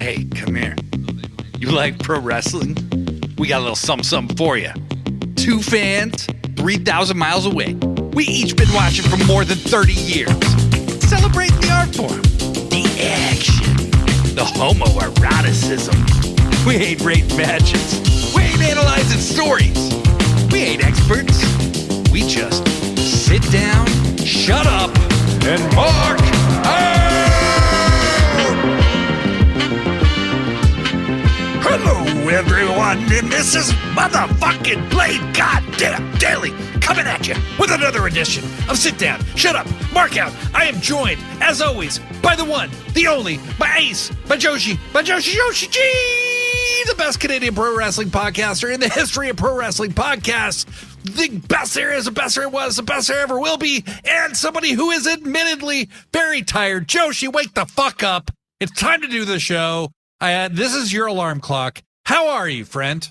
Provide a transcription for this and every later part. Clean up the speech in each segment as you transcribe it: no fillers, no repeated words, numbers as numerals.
Hey, come here. You like pro wrestling? We got a little something for you. 2 fans, 3,000 miles away. We each been watching for more than 30 years. Celebrate the art form, the action, the homoeroticism. We ain't rating matches. We ain't analyzing stories. We ain't experts. We just sit down, shut up, and mark out! Hello, everyone, and this is motherfucking Blade Goddamn Daily coming at you with another edition of Sit Down, Shut Up, Mark Out. I am joined, as always, by the one, the only, my ace, my Joshi G, the best Canadian pro wrestling podcaster in the history of pro wrestling podcasts. The best there is, the best there was, the best there ever will be, and somebody who is admittedly very tired. Joshi, wake the fuck up. It's time to do the show. This is your alarm clock. How are you, friend?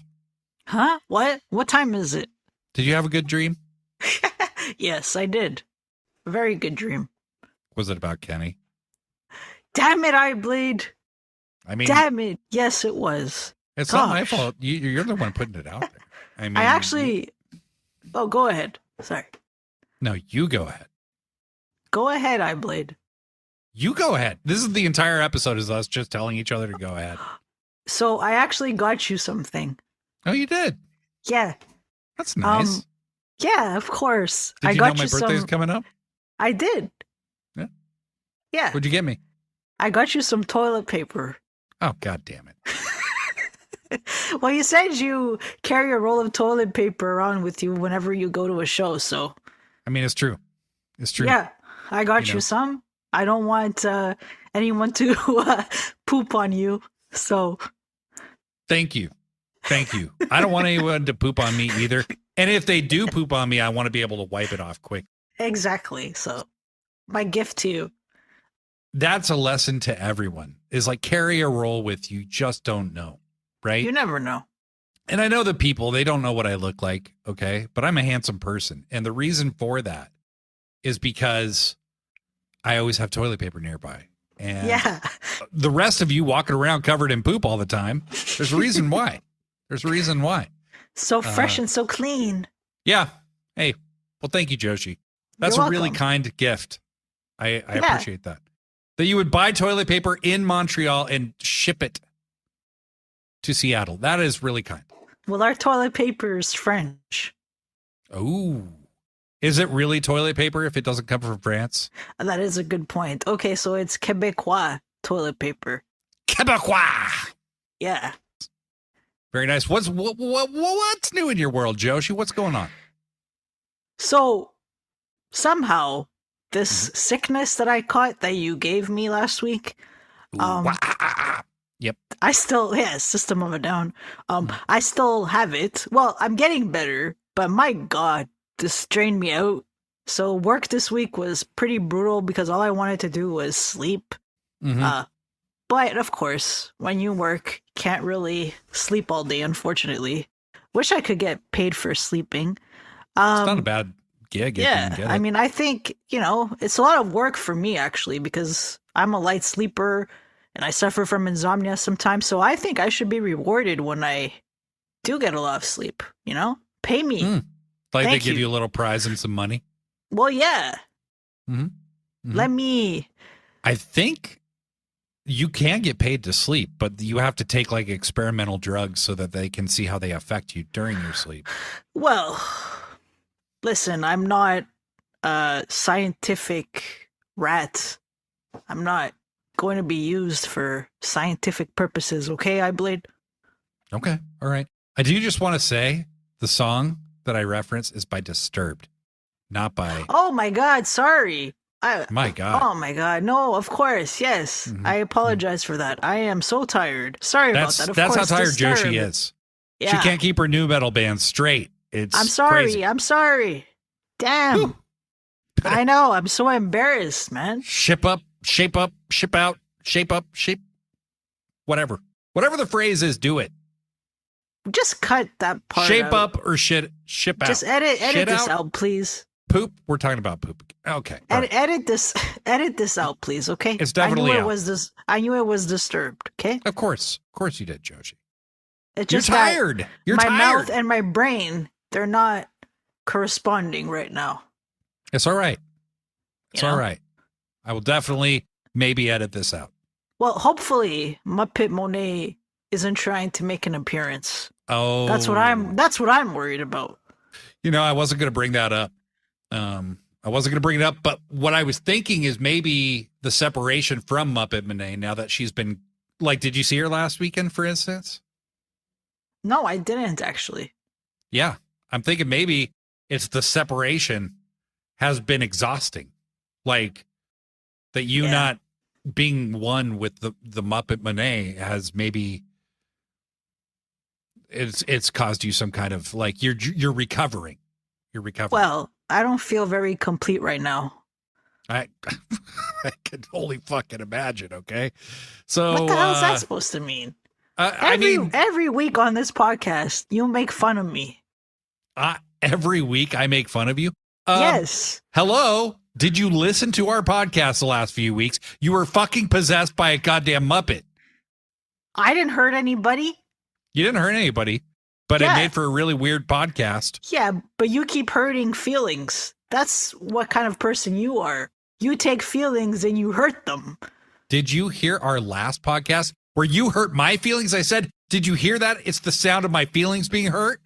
Huh? What? What time is it? Did you have a good dream? Yes, I did. A very good dream. Was it about Kenny? Damn it, I bleed. I mean, damn it. Yes, it was. It's not my fault. You're the one putting it out there. I mean, I actually... Oh, go ahead. Sorry. No, you go ahead. Go ahead, I bleed. You go ahead. This is the entire episode is us just telling each other to go ahead. So I actually got you something. Oh, you did? Yeah. That's nice. Yeah, of course. Did you know my birthday's coming up? I did. Yeah? Yeah. What'd you get me? I got you some toilet paper. Oh, God damn it. Well, you said you carry a roll of toilet paper around with you whenever you go to a show, so... I mean, it's true. It's true. Yeah, I got you some. I don't want anyone to poop on you, so... Thank you. Thank you. I don't want anyone to poop on me either. And if they do poop on me, I want to be able to wipe it off quick. Exactly. So, my gift to you. That's a lesson to everyone. Is like carry a roll with you. Just don't know. Right? You never know. And I know the people, they don't know what I look like. Okay. But I'm a handsome person. And the reason for that is because I always have toilet paper nearby. And yeah. The rest of you walking around covered in poop all the time. There's a reason why. There's a reason why. So fresh and so clean. Yeah. Hey, well, thank you, Joshi. That's a really kind gift. I appreciate that. That you would buy toilet paper in Montreal and ship it to Seattle. That is really kind. Well, our toilet paper is French. Oh. Is it really toilet paper if it doesn't come from France? That is a good point. Okay, so it's Quebecois toilet paper. Quebecois. Yeah. Very nice. What's new in your world, Joshi? What's going on? So, somehow, this sickness that I caught that you gave me last week, yep. I still, System of a Down. I still have it. Well, I'm getting better, but my God, this drained me out. So work this week was pretty brutal because all I wanted to do was sleep. Mm-hmm. But of course, when you work, can't really sleep all day, unfortunately. Wish I could get paid for sleeping. It's not a bad gig. Yeah, I mean, I think, it's a lot of work for me, actually, because I'm a light sleeper and I suffer from insomnia sometimes. So I think I should be rewarded when I do get a lot of sleep, Pay me. Like they give you a little prize and some money? Well, yeah. Mm-hmm. Mm-hmm. Let me... I think you can get paid to sleep, but you have to take like experimental drugs so that they can see how they affect you during your sleep. Well, listen, I'm not a scientific rat. I'm not going to be used for scientific purposes, okay, I bleed? Okay, all right. I do just want to say the song that I reference is by Disturbed, not by... Oh my God, sorry. My God. Oh my God. No, of course. Yes. Mm-hmm. I apologize for that. I am so tired. Sorry about that. That's how tired Joshi is. Yeah. She can't keep her new metal band straight. I'm sorry. Crazy. I'm sorry. Damn. I know. I'm so embarrassed, man. Ship up, shape out, shape up, shape. Whatever. Whatever the phrase is, do it. Just cut that part Shape out. up or ship out. Just edit this out, please. Poop? We're talking about poop. Okay. All right. Edit this out, please. Okay. It's definitely out. I knew it was disturbed. Okay. Of course you did, Joshi. It's You're just tired. You're my tired. mouth and my brain, they're not corresponding right now. It's all right. It's You know? all right. I will definitely maybe edit this out. Well, hopefully Muppet Monet isn't trying to make an appearance. Oh, That's what I'm worried about. I wasn't going to bring that up. But what I was thinking is maybe the separation from Muppet Monet now that she's been, like, did you see her last weekend, for instance? No, I didn't actually. Yeah. I'm thinking maybe it's the separation has been exhausting. Like, that you not being one with the Muppet Monet has maybe it's caused you some kind of, like, you're recovering. You're recovering. Well, I don't feel very complete right now. I can only fucking imagine. Okay, so what the hell is that supposed to mean? Every week on this podcast, you make fun of me. Every week I make fun of you. Yes. Hello. Did you listen to our podcast the last few weeks? You were fucking possessed by a goddamn Muppet. I didn't hurt anybody. You didn't hurt anybody, but it made for a really weird podcast. Yeah, but you keep hurting feelings. That's what kind of person you are. You take feelings and you hurt them. Did you hear our last podcast where you hurt my feelings? I said, did you hear that? It's the sound of my feelings being hurt.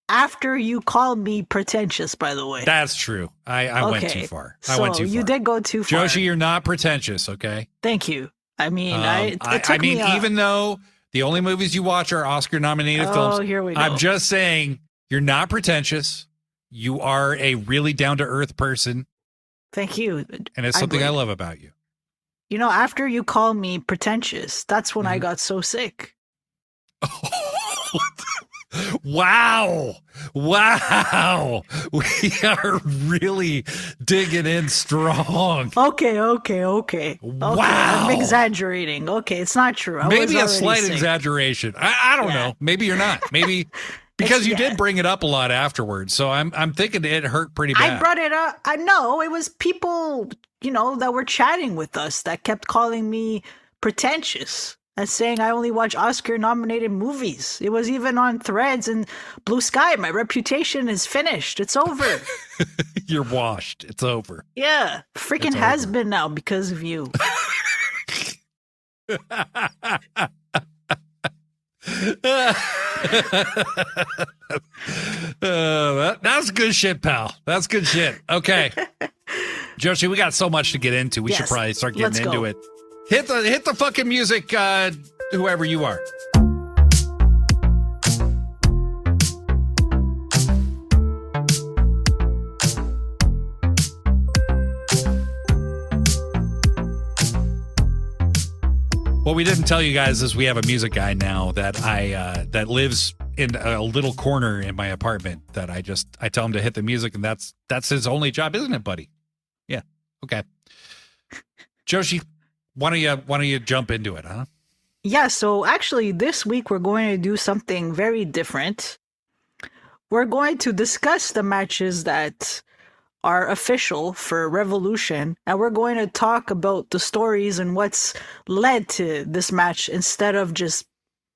After you called me pretentious, by the way. That's true. I went too far. You did go too far. Joshi, you're not pretentious, okay? Thank you. I mean, even though the only movies you watch are Oscar-nominated films, here we go. I'm just saying you're not pretentious. You are a really down-to-earth person. Thank you. And it's something I love about you. After you called me pretentious, that's when I got so sick. Wow. We are really digging in strong. Okay. Wow. I'm exaggerating. Okay, it's not true. Maybe a slight exaggeration. I don't know. Maybe you're not. Maybe because you did bring it up a lot afterwards. So I'm thinking it hurt pretty bad. I brought it up. I know it was people, that were chatting with us that kept calling me pretentious. And saying I only watch Oscar-nominated movies. It was even on Threads and Blue Sky. My reputation is finished. It's over. You're washed. It's over. Yeah. Freaking has been now because of you. That's good shit, pal. That's good shit. Okay. Joshi, we got so much to get into. We should probably start getting into it. Hit the fucking music, whoever you are. What we didn't tell you guys is we have a music guy now that that lives in a little corner in my apartment that I tell him to hit the music, and that's his only job, isn't it, buddy? Yeah. Okay. Joshi, why don't you jump into it, huh? Yeah, so actually this week we're going to do something very different. We're going to discuss the matches that are official for Revolution, and we're going to talk about the stories and what's led to this match instead of just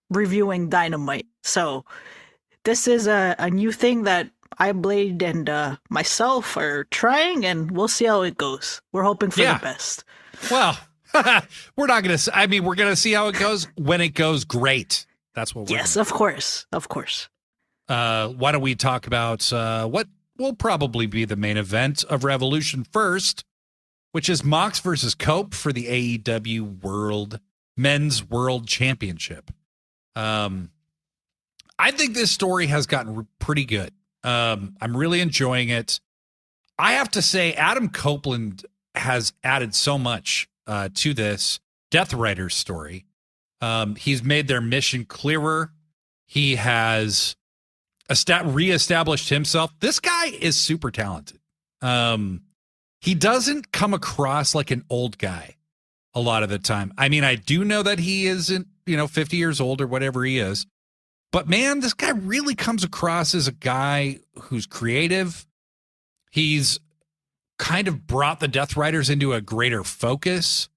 reviewing Dynamite. So this is a new thing that iBlade and myself are trying, and we'll see how it goes. We're hoping for the best. Well, we're not going to, we're going to see how it goes when it goes great. That's what we're Yes, of course. Why don't we talk about what will probably be the main event of Revolution first, which is Mox versus Cope for the AEW Men's World Championship. I think this story has gotten pretty good. I'm really enjoying it. I have to say, Adam Copeland has added so much to this Death Rider story. He's made their mission clearer. He has reestablished himself. This guy is super talented. He doesn't come across like an old guy a lot of the time. I mean, I do know that he isn't, 50 years old or whatever he is. But man, this guy really comes across as a guy who's creative, He's kind of brought the Death Riders into a greater focus.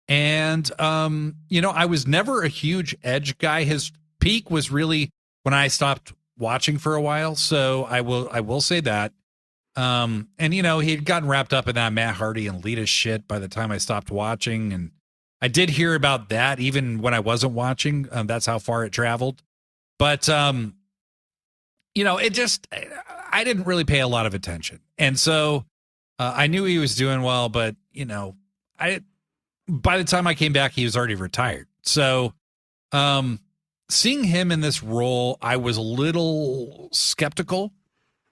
And, I was never a huge Edge guy. His peak was really when I stopped watching for a while. So I will say that. And, he had gotten wrapped up in that Matt Hardy and Lita shit by the time I stopped watching. And I did hear about that even when I wasn't watching. That's how far it traveled. But, it just, I didn't really pay a lot of attention. And so I knew he was doing well, but, by the time I came back, he was already retired. So seeing him in this role, I was a little skeptical.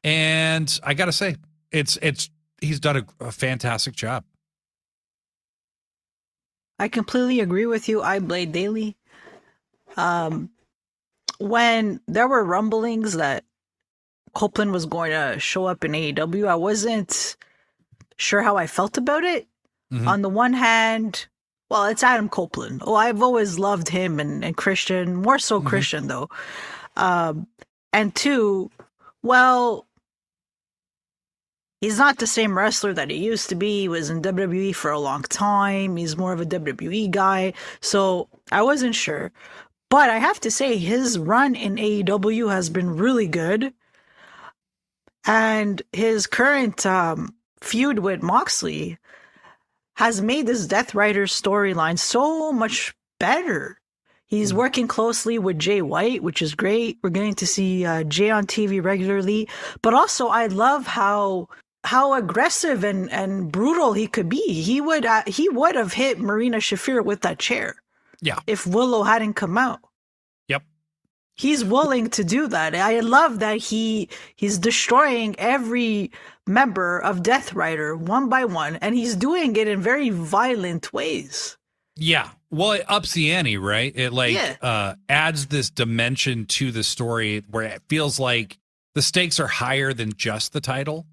And I got to say, he's done a fantastic job. I completely agree with you. I blade daily. When there were rumblings that Copeland was going to show up in AEW, I wasn't sure how I felt about it. Mm-hmm. On the one hand, well, it's Adam Copeland. Oh, I've always loved him and Christian, more so mm-hmm. Christian though. And two, well, he's not the same wrestler that he used to be. He was in WWE for a long time. He's more of a WWE guy. So I wasn't sure. But I have to say, his run in AEW has been really good. And his current feud with Moxley has made this Death Riders storyline so much better. He's working closely with Jay White, which is great. We're getting to see Jay on TV regularly. But also, I love how aggressive and brutal he could be. He would have hit Marina Shafir with that chair. Yeah. If Willow hadn't come out. Yep. He's willing to do that. I love that he's destroying every member of Death Rider one by one, and he's doing it in very violent ways. Yeah. Well, it ups the ante, right? It adds this dimension to the story where it feels like the stakes are higher than just the title.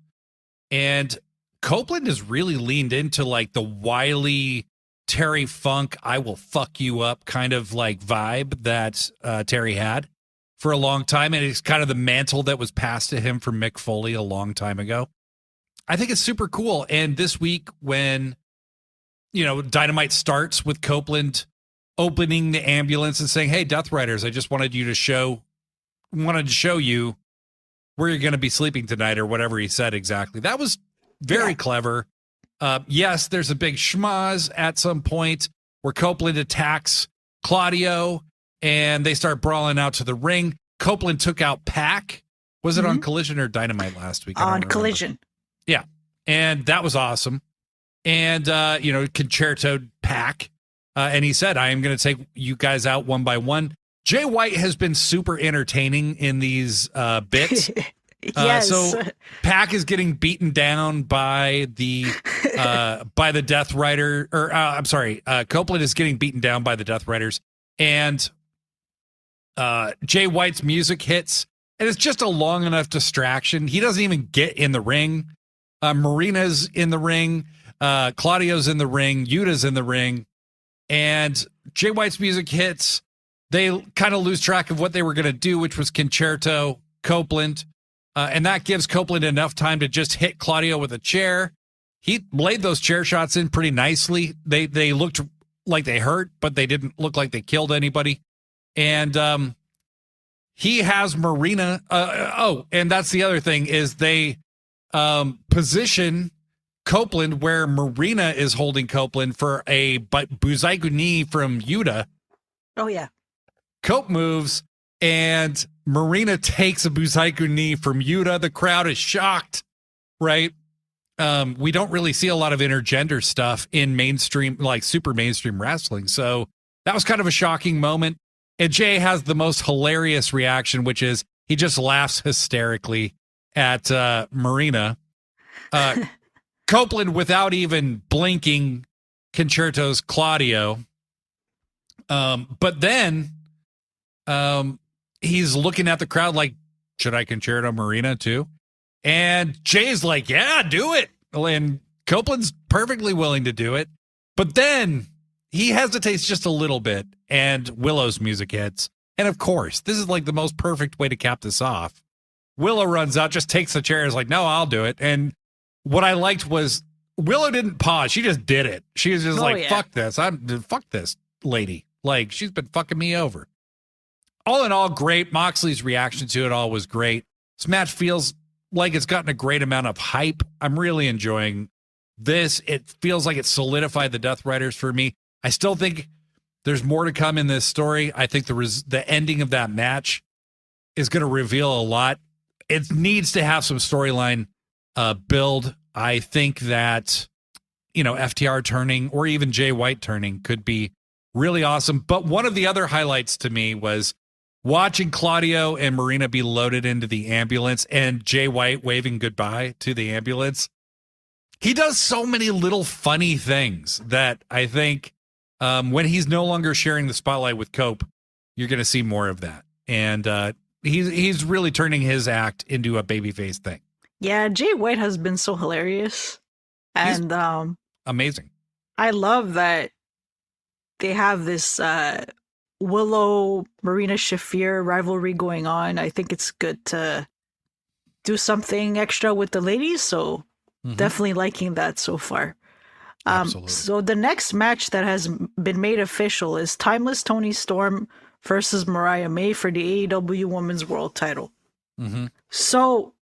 And Copeland has really leaned into like the wily Terry Funk, I will fuck you up kind of like vibe that Terry had for a long time. And it's kind of the mantle that was passed to him from Mick Foley a long time ago. I think it's super cool. And this week when, Dynamite starts with Copeland opening the ambulance and saying, hey, Death Riders, I just wanted to show you where you're going to be sleeping tonight or whatever he said exactly. That was very clever. Yes, there's a big schmaz at some point where Copeland attacks Claudio and they start brawling out to the ring. Copeland took out Pac. Was it on Collision or Dynamite last week? On Collision. Yeah. And that was awesome. And, concertoed Pac. And he said, I am going to take you guys out one by one. Jay White has been super entertaining in these bits. Yes. So Pac is getting beaten down by the Death Rider, Copeland is getting beaten down by the Death Riders, and Jay White's music hits, and it's just a long enough distraction. He doesn't even get in the ring. Marina's in the ring, Claudio's in the ring, Yuta's in the ring, and Jay White's music hits. They kind of lose track of what they were going to do, which was concerto Copeland. And that gives Copeland enough time to just hit Claudio with a chair. He laid those chair shots in pretty nicely. They looked like they hurt, but they didn't look like they killed anybody. And he has Marina. And that's the other thing is they position Copeland where Marina is holding Copeland for a Buzaiku knee from Yuta. Oh, yeah. Cope moves and Marina takes a Buzaiku knee from Yuta. The crowd is shocked, right? We don't really see a lot of intergender stuff in mainstream, like super mainstream wrestling. So that was kind of a shocking moment. And Jay has the most hilarious reaction, which is he just laughs hysterically at Marina. Copeland, without even blinking, concertos Claudio. But then he's looking at the crowd like, should I concerto Marina too? And Jay's like, yeah, do it. And Copeland's perfectly willing to do it. But then he hesitates just a little bit and Willow's music hits. And of course, this is like the most perfect way to cap this off. Willow runs out, just takes the chair, is like, no, I'll do it. And what I liked was Willow didn't pause. She just did it. She was just fuck this. Fuck this lady. Like, she's been fucking me over. All in all, great. Moxley's reaction to it all was great. This match feels like it's gotten a great amount of hype. I'm really enjoying this. It feels like it solidified the Death Riders for me. I still think there's more to come in this story. I think the ending of that match is going to reveal a lot. It needs to have some storyline build. I think that, FTR turning or even Jay White turning could be really awesome. But one of the other highlights to me was watching Claudio and Marina be loaded into the ambulance and Jay White waving goodbye to the ambulance. He does so many little funny things that I think when he's no longer sharing the spotlight with Cope, you're going to see more of that. And he's really turning his act into a babyface thing. Yeah, Jay White has been so hilarious. And amazing. I love that they have this Willow Marina Shafir rivalry going on. I think it's good to do something extra with the ladies, so definitely liking that so far. Absolutely. So the next match that has been made official is Timeless Toni Storm versus Mariah May for the AEW Women's World title. So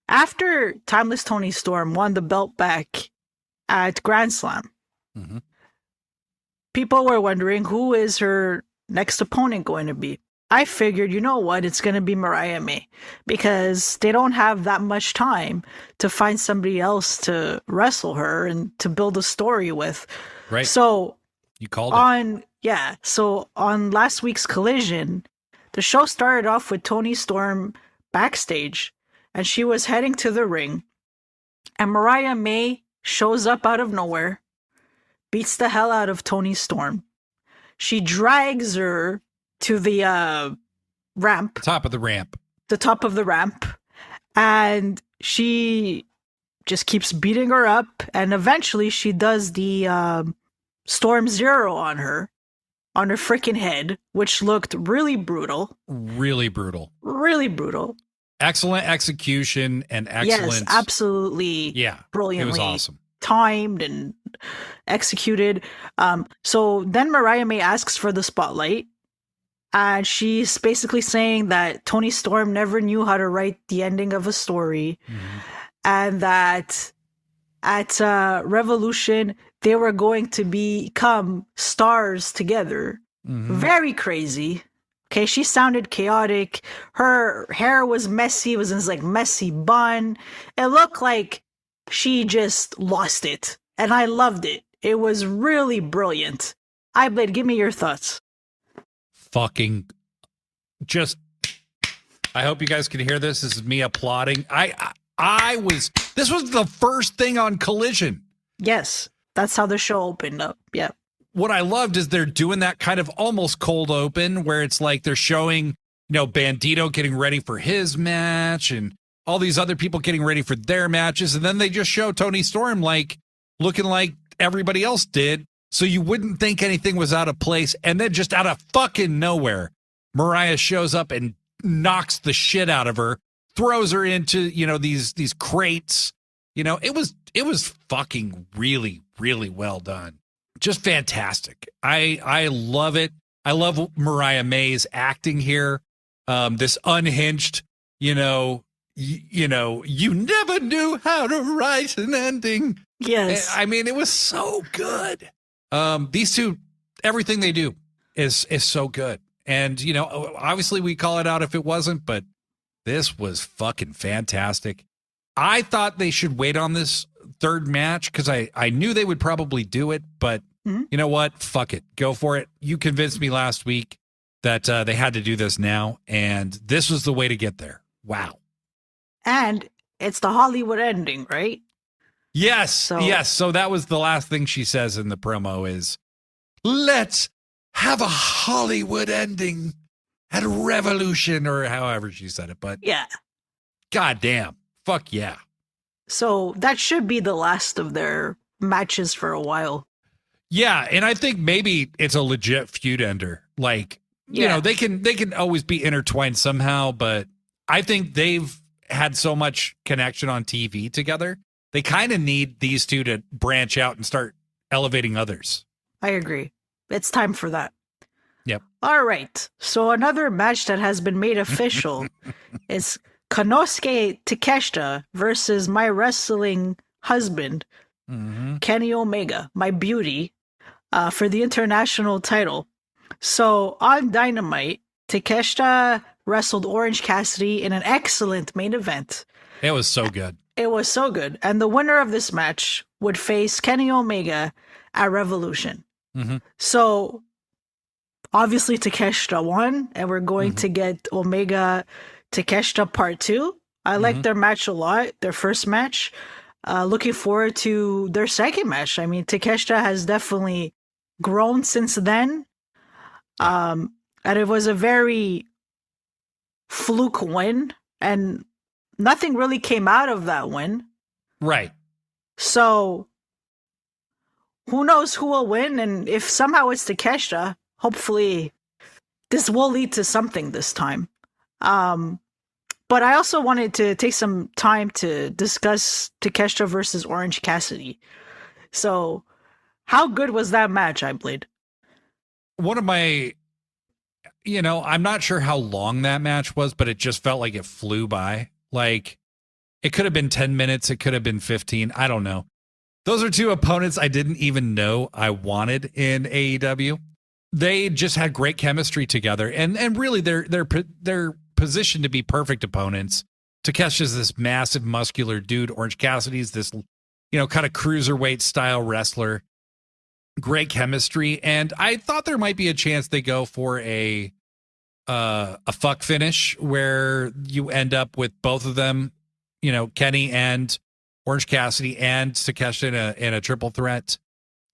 after Timeless Toni Storm won the belt back at Grand Slam, people were wondering who is her next opponent going to be. I figured, you know what, it's going to be Mariah May because they don't have that much time to find somebody else to wrestle her and to build a story with. Right. So you called it. So on last week's Collision, the show started off with Toni Storm backstage and she was heading to the ring and Mariah May shows up out of nowhere, beats the hell out of Toni Storm. She drags her to the ramp. Top of the ramp. The top of the ramp. And she just keeps beating her up. And eventually she does the Storm Zero on her freaking head, which looked really brutal. Really brutal. Really brutal. Excellent execution and excellent. Yes, absolutely. Yeah. Brilliantly. It was awesome. Timed and executed. So then Mariah May asks for the spotlight. And she's basically saying that Toni Storm never knew how to write the ending of a story. And that at Revolution, they were going to become stars together. Very crazy. Okay, she sounded chaotic. Her hair was messy. It was in this like messy bun. It looked like she just lost it. And I loved it. It was really brilliant. iBlade, give me your thoughts. Fucking just, I hope you guys can hear this. This is me applauding. This was the first thing on Collision. Yes, that's how the show opened up. Yeah. What I loved is they're doing that kind of almost cold open where it's like they're showing, Bandito getting ready for his match and all these other people getting ready for their matches. And then they just show Toni Storm like looking like everybody else did. So you wouldn't think anything was out of place. And then just out of fucking nowhere, Mariah shows up and knocks the shit out of her, throws her into, these crates. It was fucking really, really well done. Just fantastic. I love it. I love Mariah May's acting here. This unhinged, you never knew how to write an ending. Yes. I mean, it was so good. These two, everything they do is so good. And, obviously we call it out if it wasn't, but this was fucking fantastic. I thought they should wait on this third match because I knew they would probably do it, but you know what? Fuck it. Go for it. You convinced me last week that they had to do this now, and this was the way to get there. Wow. And it's the Hollywood ending, right? Yes, yes. So that was the last thing she says in the promo is, let's have a Hollywood ending at Revolution, or however she said it. But yeah. Goddamn. Fuck yeah. So that should be the last of their matches for a while. Yeah, and I think maybe it's a legit feud ender. Like, they can always be intertwined somehow, but I think they've had so much connection on TV together. They kind of need these two to branch out and start elevating others. I agree. It's time for that. Yep. All right. So another match that has been made official is Konosuke Takeshita versus my wrestling husband, Kenny Omega, my beauty, for the international title. So on Dynamite, Takeshita wrestled Orange Cassidy in an excellent main event. It was so good. It was so good. And the winner of this match would face Kenny Omega at Revolution. So obviously Takeshita won, and we're going to get Omega Takeshita Part 2. I like their match a lot, their first match. Looking forward to their second match. I mean, Takeshita has definitely grown since then. And it was a very fluke win, and nothing really came out of that win. Right. So who knows who will win, and if somehow it's Takeshita, hopefully this will lead to something this time. But I also wanted to take some time to discuss Takeshita versus Orange Cassidy. So how good was that match, I played? One of my, I'm not sure how long that match was, but it just felt like it flew by. Like, it could have been 10 minutes. It could have been 15. I don't know. Those are two opponents I didn't even know I wanted in AEW. They just had great chemistry together, and really they're positioned to be perfect opponents. Takeshi's this massive muscular dude. Orange Cassidy's this, kind of cruiserweight style wrestler. Great chemistry, and I thought there might be a chance they go for a fuck finish where you end up with both of them, Kenny and Orange Cassidy and Takeshi in a triple threat.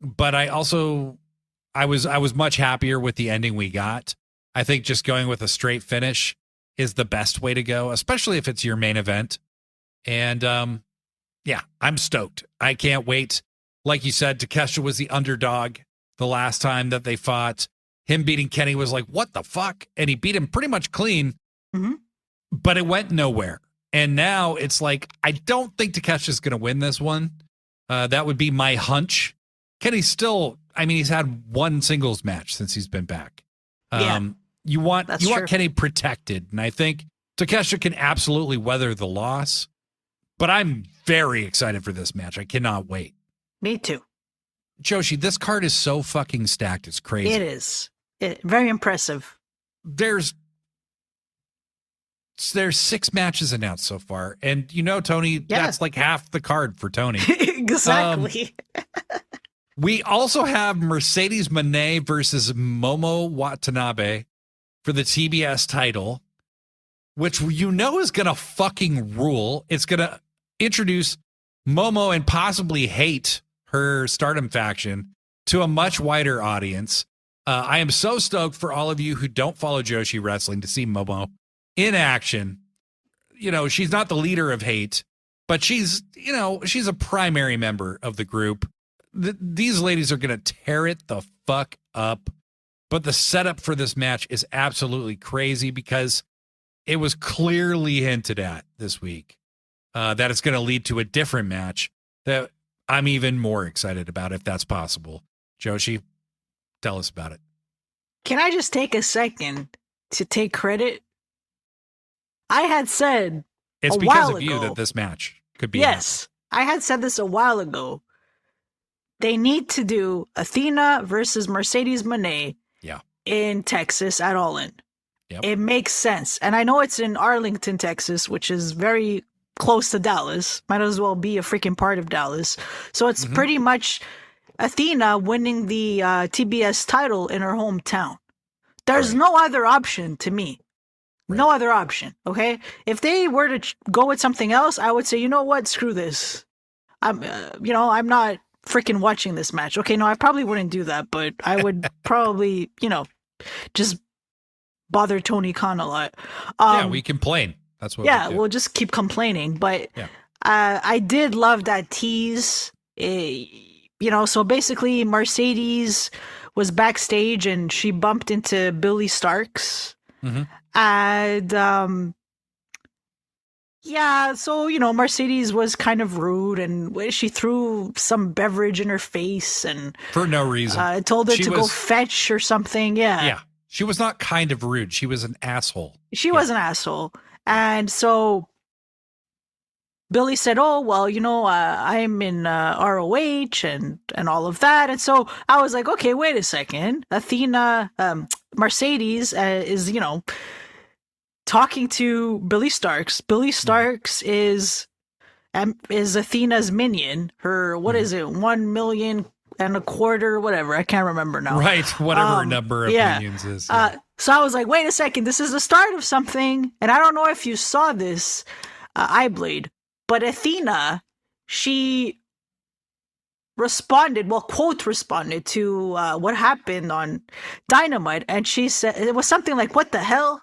But I was much happier with the ending we got. I think just going with a straight finish is the best way to go, especially if it's your main event. And I'm stoked. I can't wait. Like you said, Takeshi was the underdog the last time that they fought. Him beating Kenny was like, what the fuck? And he beat him pretty much clean, but it went nowhere. And now it's like, I don't think Takeshi's going to win this one. That would be my hunch. Kenny's still, he's had one singles match since he's been back. You want Kenny protected. And I think Takeshi can absolutely weather the loss, but I'm very excited for this match. I cannot wait. Me too. Joshi, this card is so fucking stacked. It's crazy. It is. Very impressive. There's 6 matches announced so far. And Tony, that's like half the card for Tony. Exactly. We also have Mercedes Moné versus Momo Watanabe for the TBS title, which is going to fucking rule. It's going to introduce Momo and possibly Hate, her Stardom faction, to a much wider audience. I am so stoked for all of you who don't follow Joshi Wrestling to see Momo in action. She's not the leader of Hate, but she's a primary member of the group. These ladies are going to tear it the fuck up. But the setup for this match is absolutely crazy because it was clearly hinted at this week that it's going to lead to a different match that I'm even more excited about, if that's possible. Joshi, tell us about it. Can I just take a second to take credit? I had said it's because of you that this match could be. Yes, I had said this a while ago. They need to do Athena versus Mercedes Moné in Texas at All In. Yep. It makes sense. And I know it's in Arlington, Texas, which is very close to Dallas. Might as well be a freaking part of Dallas. So it's pretty much Athena winning the TBS title in her hometown. There's no other option to me. Right. No other option, okay? If they were to go with something else, I would say, you know what? Screw this. I'm not freaking watching this match. Okay, no, I probably wouldn't do that, but I would probably, just bother Tony Khan a lot. We complain. That's what we do. We'll just keep complaining. But I did love that tease. So basically Mercedes was backstage and she bumped into Billy Starks. And Yeah, so, Mercedes was kind of rude and she threw some beverage in her face and For no reason. told her She to go was- fetch or something. Yeah. Yeah. She was not kind of rude. She was an asshole. She was an asshole. And so Billy said, "Oh, well, I'm in ROH and all of that." And so I was like, "Okay, wait a second. Athena, Mercedes is, talking to Billy Starks. Billy Starks is Athena's minion. Her, what is it, 1,000,000 whatever. I can't remember now. Right. Whatever her number of minions is. Yeah. So I was like, wait a second, this is the start of something. And I don't know if you saw this, Eyeblade, but Athena, she responded to what happened on Dynamite. And she said, it was something like, what the hell?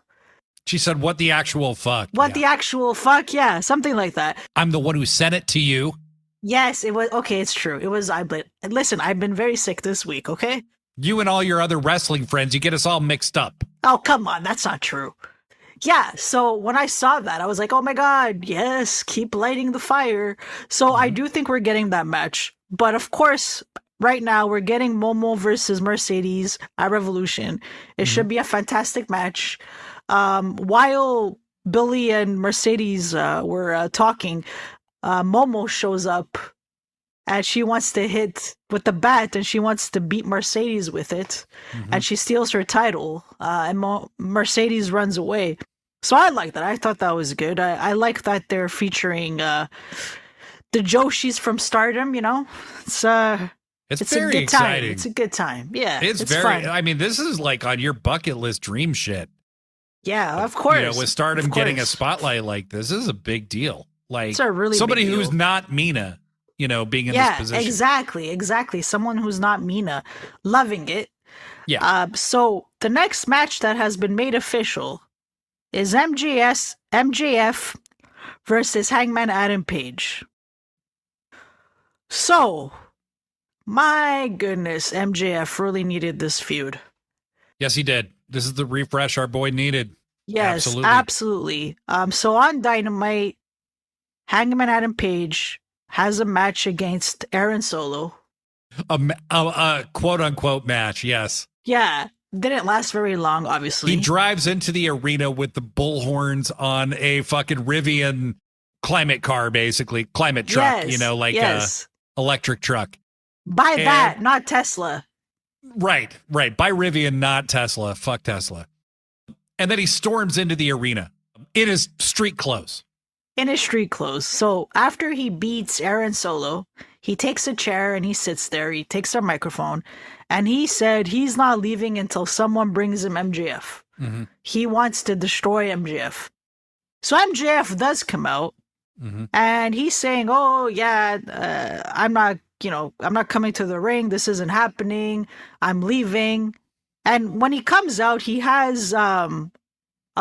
She said, what the actual fuck? What the actual fuck? Yeah, something like that. I'm the one who sent it to you. Yes, it was. Okay, it's true. It was Eyeblade. And listen, I've been very sick this week, okay? You and all your other wrestling friends, you get us all mixed up. Oh, come on. That's not true. Yeah, so when I saw that, I was like, oh my god, yes, keep lighting the fire. So I do think we're getting that match. But of course, right now we're getting Momo versus Mercedes at Revolution. It should be a fantastic match. While Billy and Mercedes were talking, Momo shows up and she wants to hit with the bat and she wants to beat Mercedes with it. And she steals her title and Mercedes runs away. So I like that. I thought that was good. I like that they're featuring the Joshis from Stardom, It's very a good exciting. time. It's a good time. Yeah. It's very, fun. I mean, this is like on your bucket list dream shit. Yeah, of course. With Stardom getting a spotlight like this is a big deal. Like It's a really somebody big who's deal. not Mina, being in this position. Exactly. Someone who's not Mina, loving it. Yeah. So the next match that has been made official is MJF versus Hangman Adam Page. So, my goodness, MJF really needed this feud. Yes, he did. This is the refresh our boy needed. Yes, absolutely. So on Dynamite, Hangman Adam Page has a match against Aaron Solo. A quote unquote match. Yes. Yeah. Didn't last very long, obviously. He drives into the arena with the bullhorns on a fucking Rivian climate car, basically. Climate truck, a electric truck. Buy that, not Tesla. Right. Buy Rivian, not Tesla. Fuck Tesla. And then he storms into the arena in his street clothes. So after he beats Aaron Solo, he takes a chair and he sits there. He takes a microphone and he said he's not leaving until someone brings him MJF. He wants to destroy MJF. So MJF does come out and he's saying, oh, yeah, I'm not coming to the ring. This isn't happening. I'm leaving. And when he comes out, he has a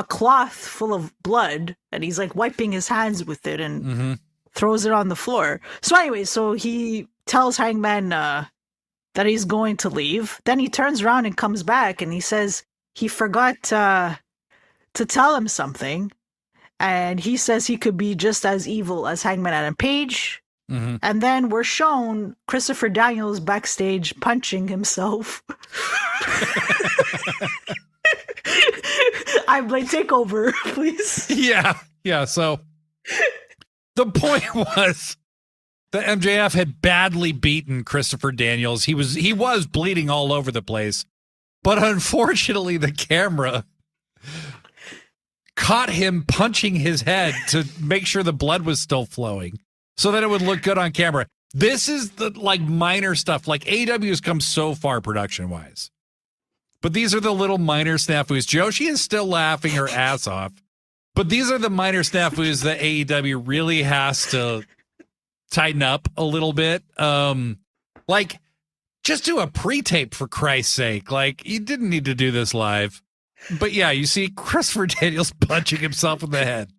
cloth full of blood and he's like wiping his hands with it and throws it on the floor. So anyway, he tells Hangman that he's going to leave. Then he turns around and comes back and he says he forgot to tell him something. And he says he could be just as evil as Hangman Adam Page. And then we're shown Christopher Daniels backstage punching himself. Eyeblade, take over, please. Yeah. So the point was that MJF had badly beaten Christopher Daniels. He was bleeding all over the place, but unfortunately, the camera caught him punching his head to make sure the blood was still flowing, so that it would look good on camera. This is the minor stuff. Like AEW has come so far production wise. But these are the little minor snafus. Joshi is still laughing her ass off. But these are the minor snafus that AEW really has to tighten up a little bit. Just do a pre-tape for Christ's sake. You didn't need to do this live. But yeah, you see Christopher Daniels punching himself in the head.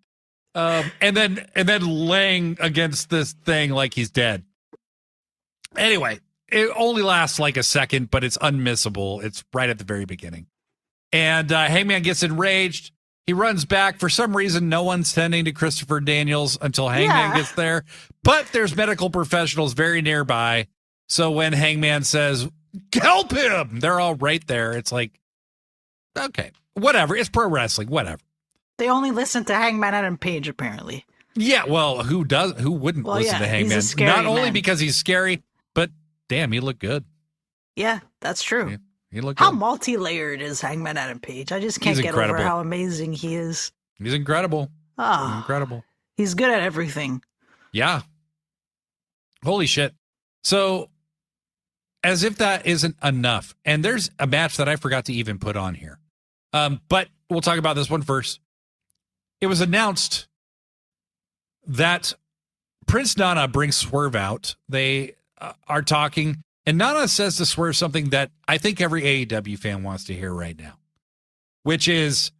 And then laying against this thing like he's dead. Anyway, it only lasts a second, but it's unmissable. It's right at the very beginning. And Hangman gets enraged. He runs back. For some reason, no one's tending to Christopher Daniels until Hangman gets there. But there's medical professionals very nearby. So when Hangman says, help him, they're all right there. It's like, okay, whatever. It's pro wrestling, whatever. They only listen to Hangman Adam Page, apparently. Yeah, well, who wouldn't listen to Hangman? He's a scary Not only man. because he's scary, but damn, he looked good. Yeah, that's true. Yeah, he looked How good. multi-layered is Hangman Adam Page? I just can't He's get incredible. over how amazing he is. He's incredible. Oh, Incredible. he's good at everything. Yeah. Holy shit. So, as if that isn't enough, and there's a match that I forgot to even put on here. But we'll talk about this one first. It was announced that Prince Nana brings Swerve out. They are talking, and Nana says to Swerve something that I think every AEW fan wants to hear right now, which is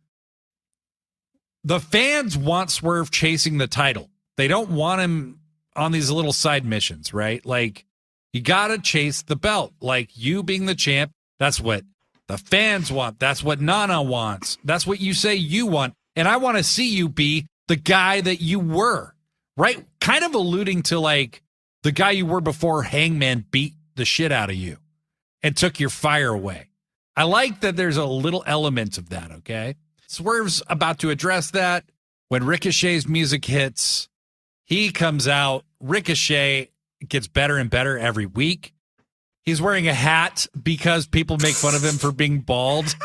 the fans want Swerve chasing the title. They don't want him on these little side missions, right? Like, you got to chase the belt. Like, you being the champ, that's what the fans want. That's what Nana wants. That's what you say you want. And I want to see you be the guy that you were, right? Kind of alluding to like the guy you were before Hangman beat the shit out of you and took your fire away. I like that there's a little element of that, okay? Swerve's about to address that. When Ricochet's music hits, he comes out. Ricochet gets better and better every week. He's wearing a hat because people make fun of him for being bald.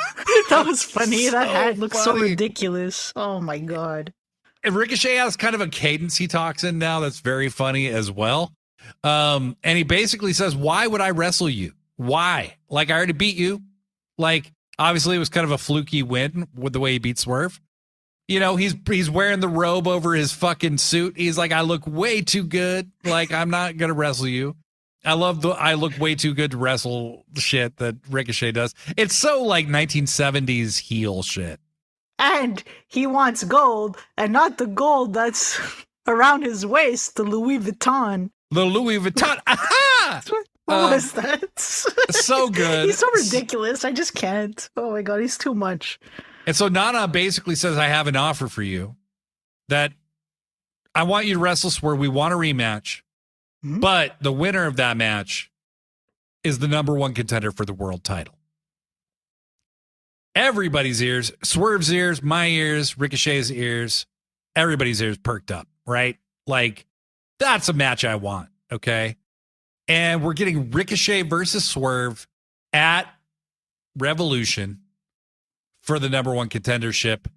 That was funny. That hat looks so funny. ridiculous. Oh my God. And Ricochet has kind of a cadence he talks in now that's very funny as well. And he basically says, why would I wrestle you? Why? Like, I already beat you. Like, obviously it was kind of a fluky win with the way he beat Swerve. You know, he's wearing the robe over his fucking suit. He's like, I look way too good. Like, I'm not going to wrestle you. I look way too good to wrestle shit that Ricochet does. It's so like 1970s heel shit. And he wants gold, and not the gold that's around his waist, the Louis Vuitton. The Louis Vuitton. Aha! What was that? So good. He's so ridiculous. I just can't. Oh my God, he's too much. And so Nana basically says, I have an offer for you that I want you to wrestle where we want a rematch, but the winner of that match is the number one contender for the world title. Everybody's ears, Swerve's ears, my ears, Ricochet's ears, everybody's ears perked up, right? Like, that's a match I want, okay? And we're getting Ricochet versus Swerve at Revolution for the number one contendership.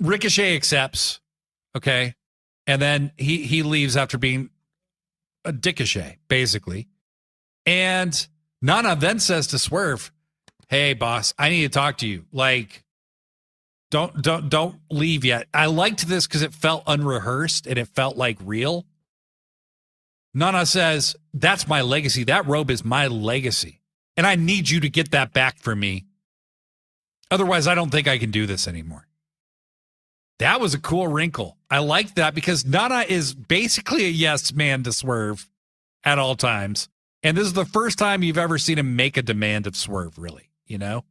Ricochet accepts, okay? And then he leaves after being a dickochet, basically. And Nana then says to Swerve, hey, boss, I need to talk to you. Like, don't leave yet. I liked this because it felt unrehearsed and it felt like real. Nana says, that's my legacy. That robe is my legacy. And I need you to get that back for me. Otherwise, I don't think I can do this anymore. That was a cool wrinkle. I liked that because Nana is basically a yes man to Swerve at all times. And this is the first time you've ever seen him make a demand of Swerve, really, you know?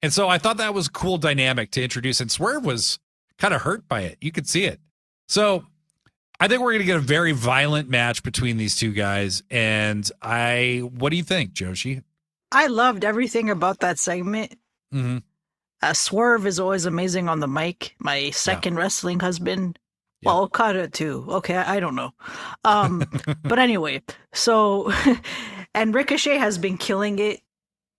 And so I thought that was a cool dynamic to introduce. And Swerve was kind of hurt by it. You could see it. So I think we're going to get a very violent match between these two guys. And what do you think, Joshi? I loved everything about that segment. Mm-hmm. Swerve is always amazing on the mic. My second wrestling husband. Yeah. Well, Okada too. Okay, I don't know. But anyway, so, and Ricochet has been killing it.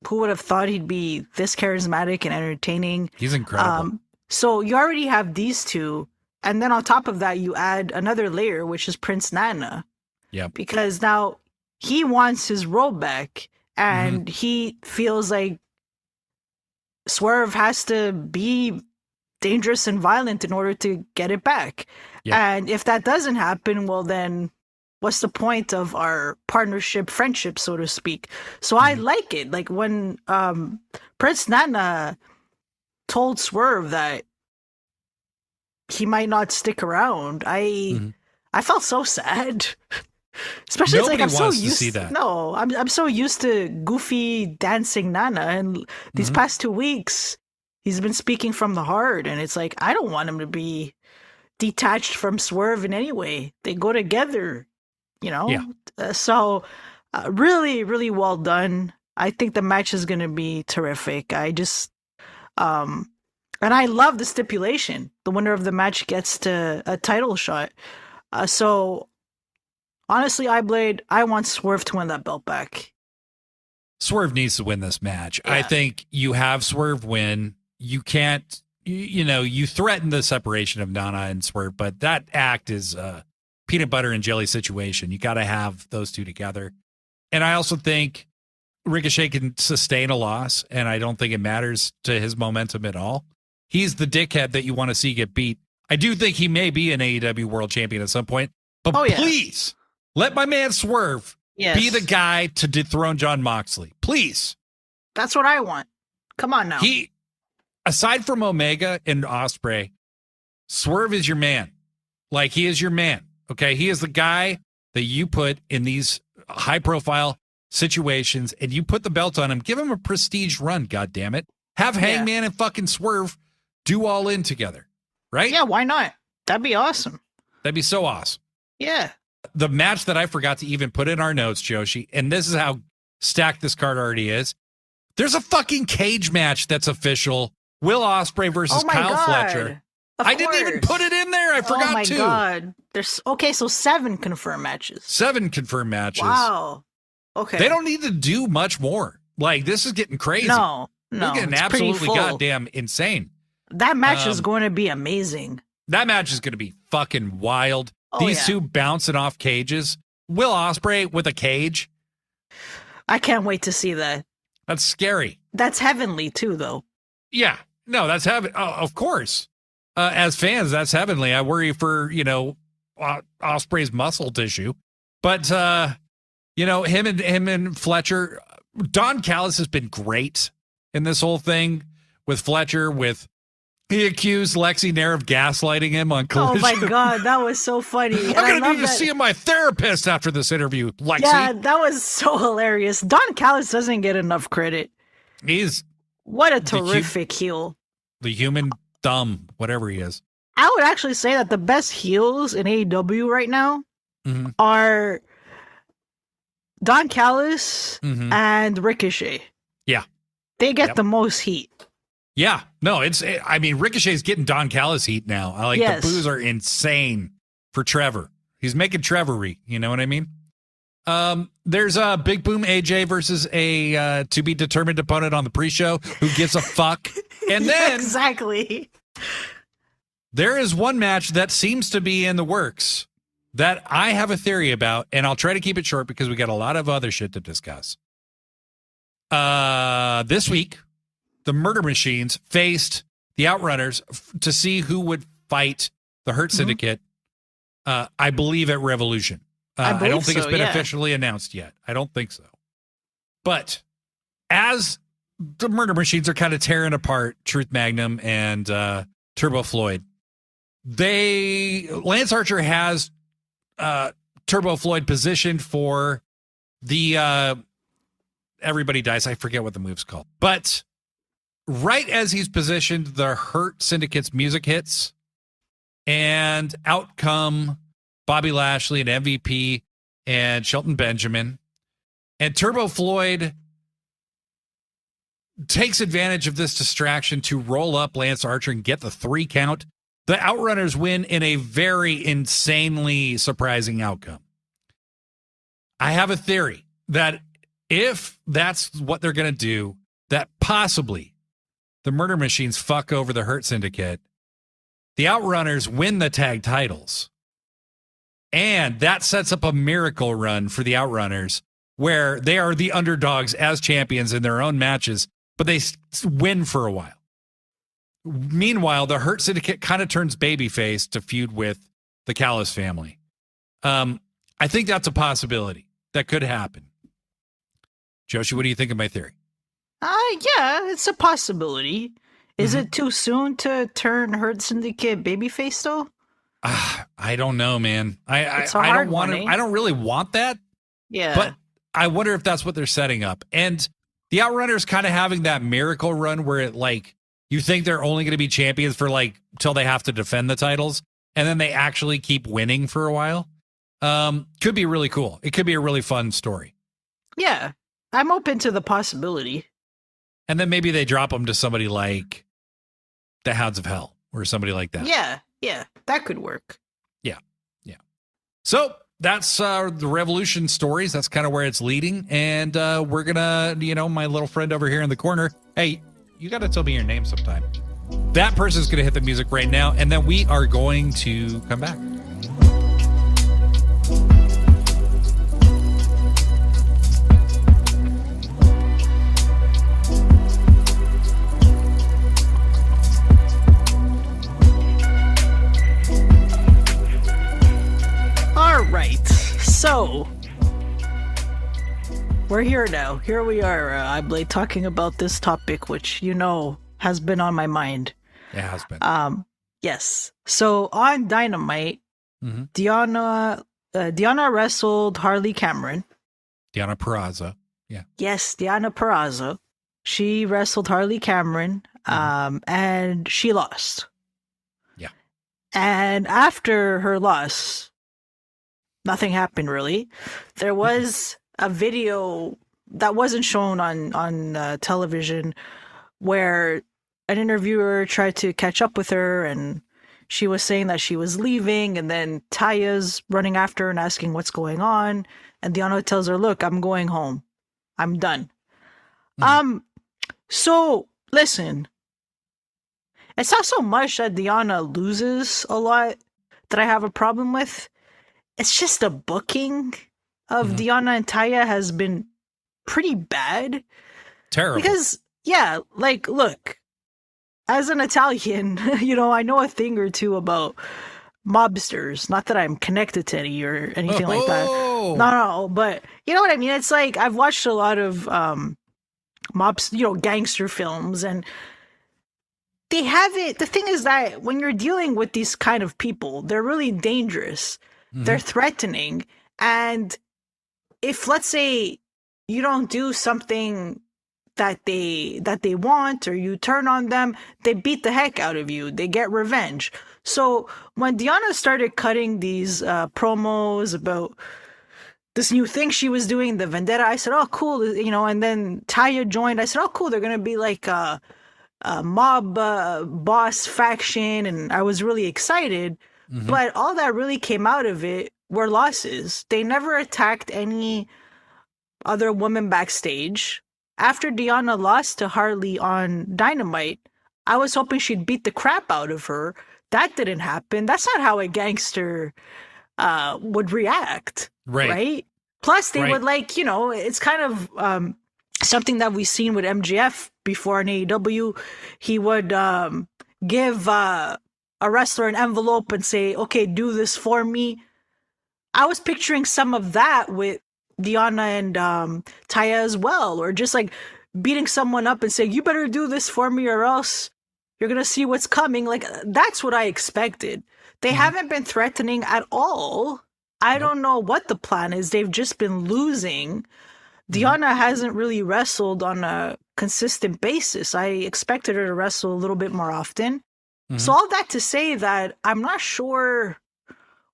Who would have thought he'd be this charismatic and entertaining? He's incredible. So you already have these two. And then on top of that, you add another layer, which is Prince Nana. Yeah. Because now he wants his role back. And he feels like Swerve has to be dangerous and violent in order to get it back. Yep. And if that doesn't happen, well, then what's the point of our partnership, friendship, so to speak? So I like it. Like when Prince Nana told Swerve that he might not stick around, I felt so sad. Especially, Nobody it's like I'm wants so to used see that. No, I'm so used to goofy dancing Nana, and these past 2 weeks, He's been speaking from the heart, and it's like, I don't want him to be detached from Swerve in any way. They go together, you know? Yeah. So, really, really well done. I think the match is going to be terrific. I just, and I love the stipulation. The winner of the match gets to a title shot. So, honestly, I want Swerve to win that belt back. Swerve needs to win this match. Yeah. I think you have Swerve win. You can't, you threaten the separation of Nana and Swerve, but that act is a peanut butter and jelly situation. You got to have those two together. And I also think Ricochet can sustain a loss, and I don't think it matters to his momentum at all. He's the dickhead that you want to see get beat. I do think he may be an AEW world champion at some point, but please let my man Swerve be the guy to dethrone Jon Moxley. Please. That's what I want. Come on now. Aside from Omega and Ospreay, Swerve is your man. Like, he is your man. Okay. He is the guy that you put in these high profile situations, and you put the belt on him. Give him a prestige run. God damn it. Have Hangman and fucking Swerve do All In together. Right? Yeah. Why not? That'd be awesome. That'd be so awesome. Yeah. The match that I forgot to even put in our notes, Joshi, and this is how stacked this card already is. There's a fucking cage match that's official. Will Ospreay versus Kyle Fletcher. I didn't even put it in there. I forgot to. Oh my God. There's so 7 confirmed matches. 7 confirmed matches. Wow. Okay. They don't need to do much more. Like, this is getting crazy. No. It's getting absolutely goddamn insane. That match is going to be amazing. That match is going to be fucking wild. These two bouncing off cages. Will Ospreay with a cage. I can't wait to see that. That's scary. That's heavenly too, though. Yeah. No, that's heaven. Oh, of course. As fans, that's heavenly. I worry for, Ospreay's muscle tissue. But, him and Fletcher, Don Callis has been great in this whole thing with Fletcher, he accused Lexi Nair of gaslighting him on Collision. Oh my God, that was so funny. I'm going to need to see my therapist after this interview, Lexi. Yeah, that was so hilarious. Don Callis doesn't get enough credit. What a terrific heel. The human thumb, whatever he is. I would actually say that the best heels in AEW right now are Don Callis and Ricochet. Yeah. They get the most heat. Yeah, no, Ricochet's getting Don Callis heat now. The boos are insane for Trevor. He's making Trevory, you know what I mean? There's a Big Boom AJ versus a to be determined opponent on the pre-show. Who gives a fuck? And then exactly. There is one match that seems to be in the works that I have a theory about, and I'll try to keep it short because we got a lot of other shit to discuss. This week, the Murder Machines faced the Outrunners to see who would fight the Hurt Syndicate, I believe at Revolution. I don't think it's been officially announced yet. I don't think so. But as the Murder Machines are kind of tearing apart Truth Magnum and Turbo Floyd, Lance Archer has Turbo Floyd positioned for the Everybody Dies. I forget what the move's called. But right as he's positioned, the Hurt Syndicate's music hits, and out come Bobby Lashley and MVP and Shelton Benjamin. And Turbo Floyd takes advantage of this distraction to roll up Lance Archer and get the 3 count. The Outrunners win in a very insanely surprising outcome. I have a theory that if that's what they're going to do, that possibly the Murder Machines fuck over the Hurt Syndicate, the Outrunners win the tag titles, and that sets up a miracle run for the Outrunners where they are the underdogs as champions in their own matches, but they win for a while. Meanwhile, the Hurt Syndicate kind of turns babyface to feud with the Callis family. I think that's a possibility that could happen. Joshi, what do you think of my theory? Yeah, it's a possibility. Is it too soon to turn Hurt Syndicate babyface though? I don't know, man. I don't want to. Eh? I don't really want that. Yeah, but I wonder if that's what they're setting up. And the Outrunners kind of having that miracle run where it You think they're only going to be champions for like till they have to defend the titles, and then they actually keep winning for a while. Could be really cool. It could be a really fun story. Yeah, I'm open to the possibility. And then maybe they drop them to somebody like the Hounds of Hell or somebody like that. Yeah, that could work. Yeah. So that's the Revolution stories. That's kind of where it's leading. And we're going to, my little friend over here in the corner. Hey, you got to tell me your name sometime. That person's going to hit the music right now. And then we are going to come back. So, we're here now. Here we are, Iblade, talking about this topic, which has been on my mind. It has been. Yes. So, on Dynamite, Deonna wrestled Harley Cameron. Deonna Purrazzo. Yeah. Yes, Deonna Purrazzo. She wrestled Harley Cameron, and she lost. Yeah. And after her loss, nothing happened really. There was a video that wasn't shown on television where an interviewer tried to catch up with her, and she was saying that she was leaving, and then Taya's running after her and asking what's going on, and Deonna tells her, "Look, I'm going home. I'm done." So listen, it's not so much that Deonna loses a lot that I have a problem with. It's just the booking of Deonna and Taya has been pretty bad. Terrible. Because, look, as an Italian, I know a thing or two about mobsters. Not that I'm connected to any or anything like that. No, but you know what I mean? It's like I've watched a lot of gangster films, and they have it. The thing is that when you're dealing with these kind of people, they're really dangerous. They're threatening. And if, let's say, you don't do something that they want, or you turn on them, they beat the heck out of you. They get revenge. So when Deonna started cutting these promos about this new thing she was doing, the Vendetta, I said, oh, cool. And then Taya joined. I said, oh, cool. They're going to be like a mob boss faction. And I was really excited. But all that really came out of it were losses. They never attacked any other woman backstage. After Deonna lost to Harley on Dynamite, I was hoping she'd beat the crap out of her. That didn't happen. That's not how a gangster would react. Right? Plus, they would it's kind of something that we've seen with MJF before in AEW. He would give a wrestler an envelope and say, okay, do this for me. I was picturing some of that with Deonna and Taya as well, or just like beating someone up and saying, you better do this for me or else you're going to see what's coming. Like, that's what I expected. They haven't been threatening at all. I don't know what the plan is. They've just been losing. Deonna hasn't really wrestled on a consistent basis. I expected her to wrestle a little bit more often. So all that to say that I'm not sure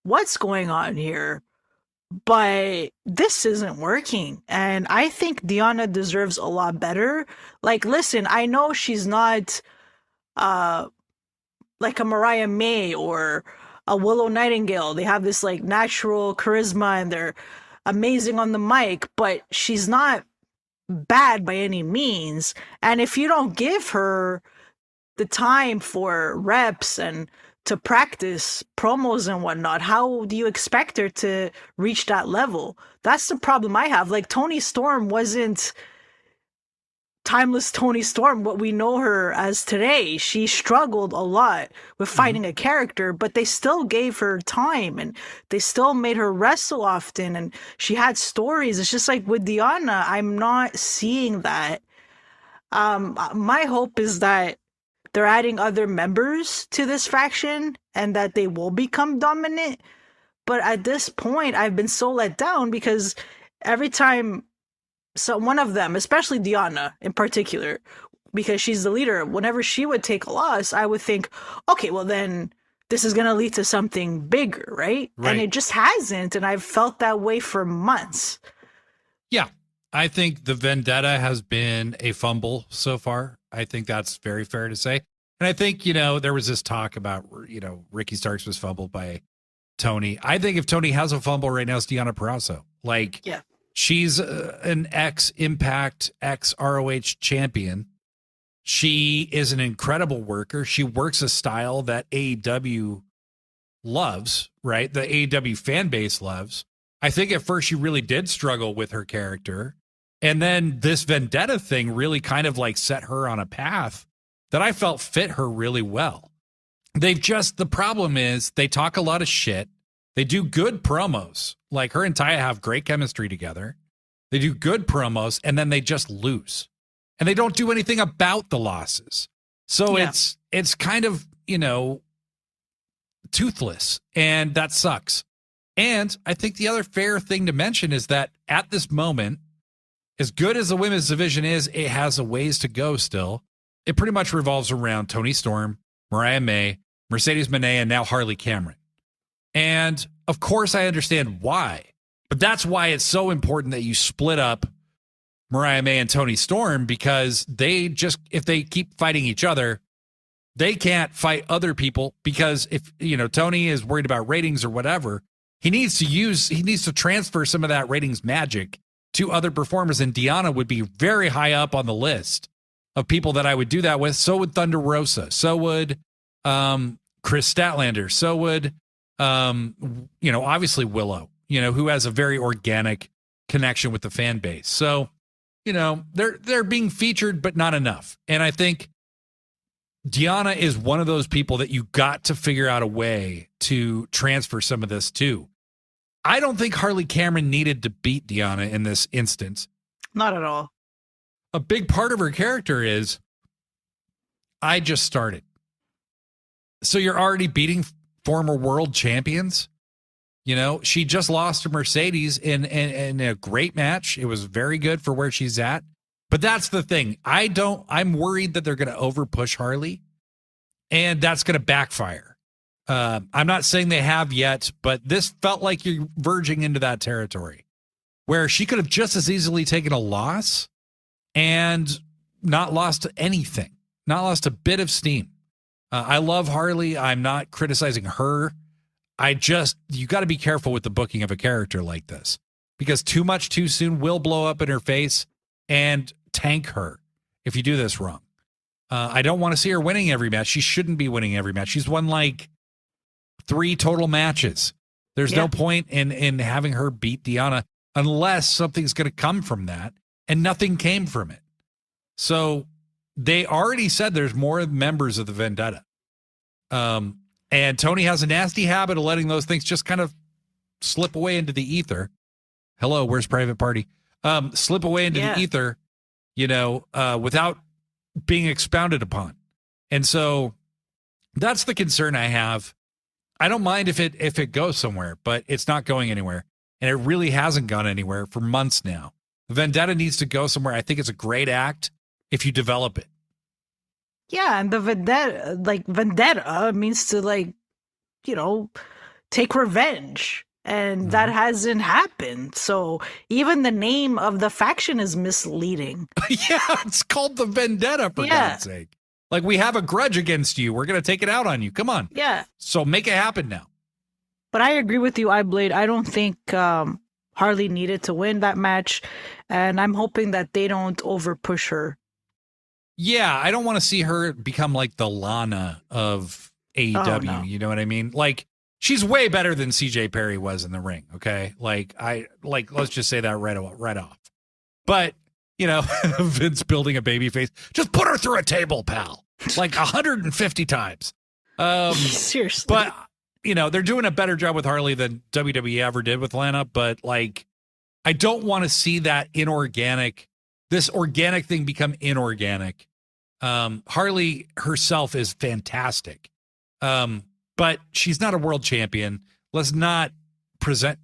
what's going on here, but this isn't working. And I think Deonna deserves a lot better. Like, listen, I know she's not like a Mariah May or a Willow Nightingale. They have this like natural charisma and they're amazing on the mic, but she's not bad by any means. And if you don't give her the time for reps and to practice promos and whatnot, how do you expect her to reach that level? That's the problem I have. Like, Toni Storm wasn't timeless Toni Storm, what we know her as today. She struggled a lot with finding a character, but they still gave her time and they still made her wrestle often and she had stories. It's just like with Deonna, I'm not seeing that. My hope is that they're adding other members to this faction and that they will become dominant. But at this point, I've been so let down because every time one of them, especially Deonna in particular, because she's the leader. Whenever she would take a loss, I would think, okay, well then this is going to lead to something bigger, right? And it just hasn't. And I've felt that way for months. Yeah. I think the Vendetta has been a fumble so far. I think that's very fair to say. And I think, there was this talk about, Ricky Starks was fumbled by Tony. I think if Tony has a fumble right now, it's Deonna Purrazzo. She's an ex-Impact, ex-ROH champion. She is an incredible worker. She works a style that AEW loves, right? The AEW fan base loves. I think at first she really did struggle with her character. And then this Vendetta thing really kind of set her on a path that I felt fit her really well. The problem is they talk a lot of shit. They do good promos. Like her and Taya have great chemistry together. They do good promos and then they just lose. And they don't do anything about the losses. So it's kind of, toothless, and that sucks. And I think the other fair thing to mention is that at this moment, as good as the women's division is, it has a ways to go still. It pretty much revolves around Toni Storm, Mariah May, Mercedes Moné, and now Harley Cameron. And of course, I understand why. But that's why it's so important that you split up Mariah May and Toni Storm, because if they keep fighting each other, they can't fight other people, because if, Tony is worried about ratings or whatever, he needs to transfer some of that ratings magic to other performers. And Deonna would be very high up on the list of people that I would do that with. So would Thunder Rosa. So would Chris Statlander. So would, obviously Willow, who has a very organic connection with the fan base. So, they're being featured, but not enough. And I think Deonna is one of those people that you got to figure out a way to transfer some of this to. I don't think Harley Cameron needed to beat Deonna in this instance. Not at all. A big part of her character is, I just started. So you're already beating former world champions? She just lost to Mercedes in a great match. It was very good for where she's at. But that's the thing. I'm worried that they're going to over push Harley, and that's going to backfire. I'm not saying they have yet, but this felt like you're verging into that territory where she could have just as easily taken a loss and not lost anything, not lost a bit of steam. I love Harley. I'm not criticizing her. You got to be careful with the booking of a character like this, because too much too soon will blow up in her face and tank her if you do this wrong. I don't want to see her winning every match. She shouldn't be winning every match. She's won 3 total matches. There's no point in having her beat Deonna unless something's going to come from that, and nothing came from it. So they already said there's more members of the Vendetta. And Tony has a nasty habit of letting those things just kind of slip away into the ether. Hello, where's Private Party? Slip away into the ether, without being expounded upon. And so that's the concern I have. I don't mind if it goes somewhere, but it's not going anywhere. And it really hasn't gone anywhere for months now. Vendetta needs to go somewhere. I think it's a great act if you develop it. Yeah, and the Vendetta means to take revenge. And that hasn't happened. So even the name of the faction is misleading. Yeah, it's called the Vendetta, for God's sake. We have a grudge against you. We're going to take it out on you. Come on. Yeah. So make it happen now. But I agree with you, iBlade. I don't think Harley needed to win that match. And I'm hoping that they don't over-push her. Yeah, I don't want to see her become like the Lana of AEW. No. You know what I mean? She's way better than CJ Perry was in the ring. Okay. Let's just say that right off. But, Vince building a baby face, just put her through a table, pal, 150 times. Seriously. But, they're doing a better job with Harley than WWE ever did with Lana. But I don't want to see that this organic thing become inorganic. Harley herself is fantastic. But she's not a world champion. Let's not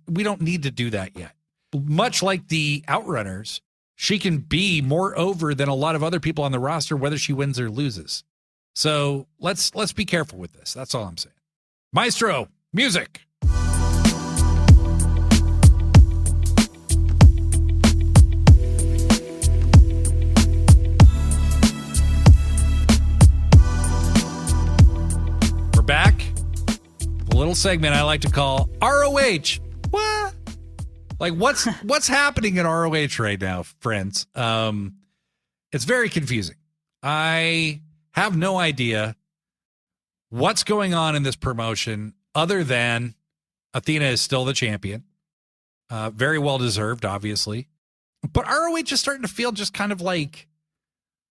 we don't need to do that yet. Much like the Outrunners, she can be more over than a lot of other people on the roster, whether she wins or loses. So let's be careful with this. That's all I'm saying. Maestro, music. We're back. A little segment I like to call ROH. What? Like what's happening at ROH right now, friends? It's very confusing. I have no idea what's going on in this promotion other than Athena is still the champion. Very well deserved, obviously. But ROH is starting to feel just kind of like,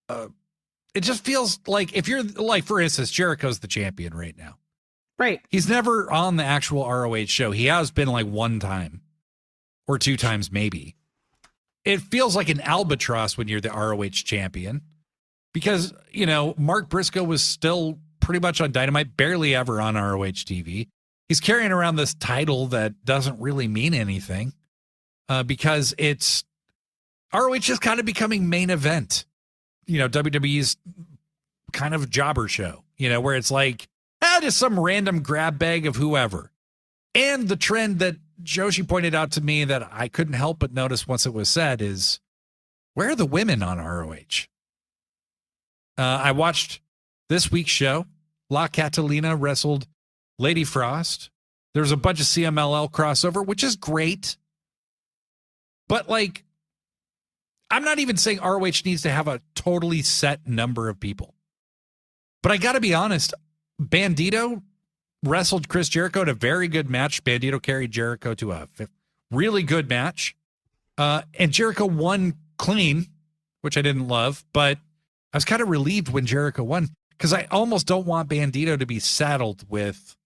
it just feels like if you're like, for instance, Jericho's the champion right now. Right. He's never on the actual ROH show. He has been like one time or two times maybe. It feels like an albatross when you're the ROH champion because, you know, Mark Briscoe was still pretty much on Dynamite, barely ever on ROH TV. He's carrying around this title that doesn't really mean anything because it's ROH is kind of becoming main event. You know, WWE's kind of jobber show, you know, where it's like, just some random grab bag of whoever. And the trend that Joshi pointed out to me that I couldn't help but notice once it was said is, where are the women on ROH? I watched this week's show. La Catalina wrestled Lady Frost. There was a bunch of CMLL crossover, which is great. But like, I'm not even saying ROH needs to have a totally set number of people. But I got to be honest, Bandito wrestled Chris Jericho in a very good match. Bandito carried Jericho to a really good match. And Jericho won clean, which I didn't love, but I was kind of relieved when Jericho won because I almost don't want Bandito to be saddled with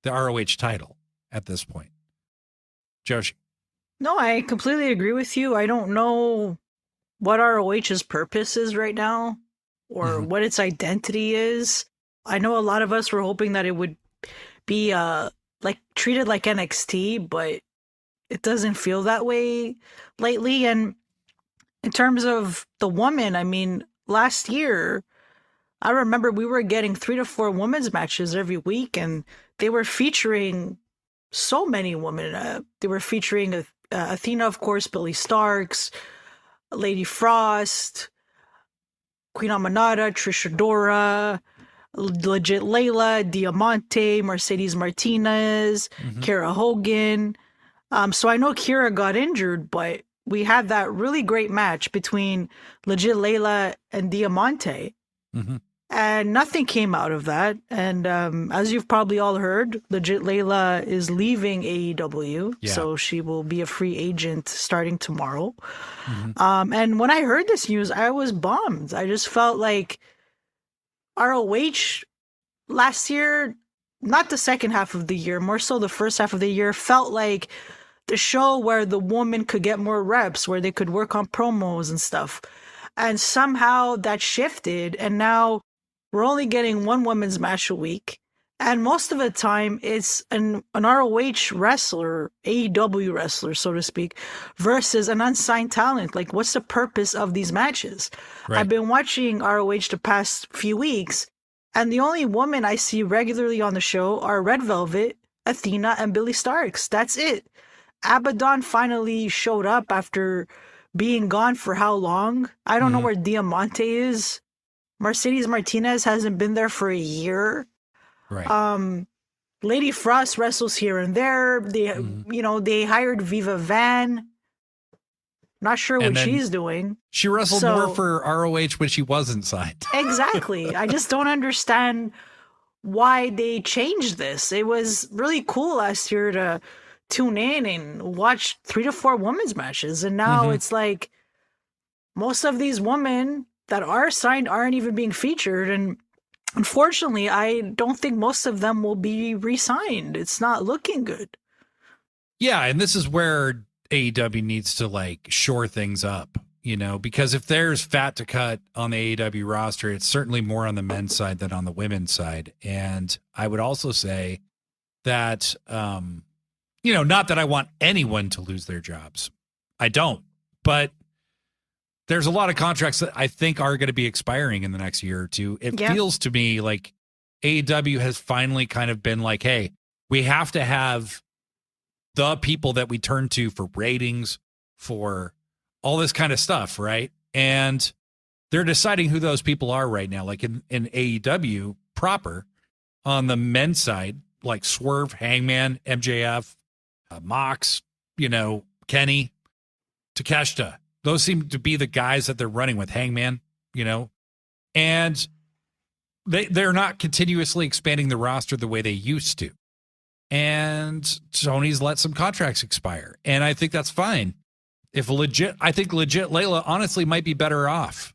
the ROH title at this point. Joshi. No, I completely agree with you. I don't know what ROH's purpose is right now or what its identity is. I know a lot of us were hoping that it would be like treated like NXT, but it doesn't feel that way lately. And in terms of the woman, I mean, last year, I remember we were getting 3 to 4 women's matches every week, and they were featuring so many women. They were featuring Athena, of course, Billy Starks, Lady Frost, Queen Amanada, Trish Adora, Legit Layla, Diamante, Mercedes Martinez, Kara Hogan. So I know Kira got injured, but we had that really great match between Legit Layla and Diamante. And nothing came out of that. And as you've probably all heard, Legit Layla is leaving AEW. Yeah. So she will be a free agent starting tomorrow. And when I heard this news, I was bummed. I just felt like ROH last year, not the second half of the year, more so the first half of the year, felt like the show where the woman could get more reps, where they could work on promos and stuff. And somehow that shifted, and now we're only getting one women's match a week. And most of the time, it's an ROH wrestler, AEW wrestler, so to speak, versus an unsigned talent. Like, what's the purpose of these matches? Right. I've been watching ROH the past few weeks, and the only women I see regularly on the show are Red Velvet, Athena, and Billy Starks. That's it. Abaddon finally showed up after being gone for how long? I don't know where Diamante is. Mercedes Martinez hasn't been there for a year. Right. Lady Frost wrestles here and there. They, you know, they hired Viva Van. Not sure what she's doing. She wrestled more for ROH when she wasn't signed. Exactly. I just don't understand why they changed this. It was really cool last year to tune in and watch 3 to 4 women's matches. And now it's like most of these women that are signed aren't even being featured. And unfortunately, I don't think most of them will be re-signed. It's not looking good. Yeah, and this is where AEW needs to like shore things up, you know, because if there's fat to cut on the AEW roster, it's certainly more on the men's side than on the women's side. And I would also say that, you know, not that I want anyone to lose their jobs. I don't. But there's a lot of contracts that I think are going to be expiring in the next year or two. It feels to me like AEW has finally kind of been like, hey, we have to have the people that we turn to for ratings, for all this kind of stuff, right? And they're deciding who those people are right now. Like in AEW proper, on the men's side, like Swerve, Hangman, MJF, Mox, Kenny, Takeshita. Those seem to be the guys that they're running with. Hangman, and they're not continuously expanding the roster the way they used to. And Tony's let some contracts expire. And I think that's fine. I think legit Layla honestly might be better off,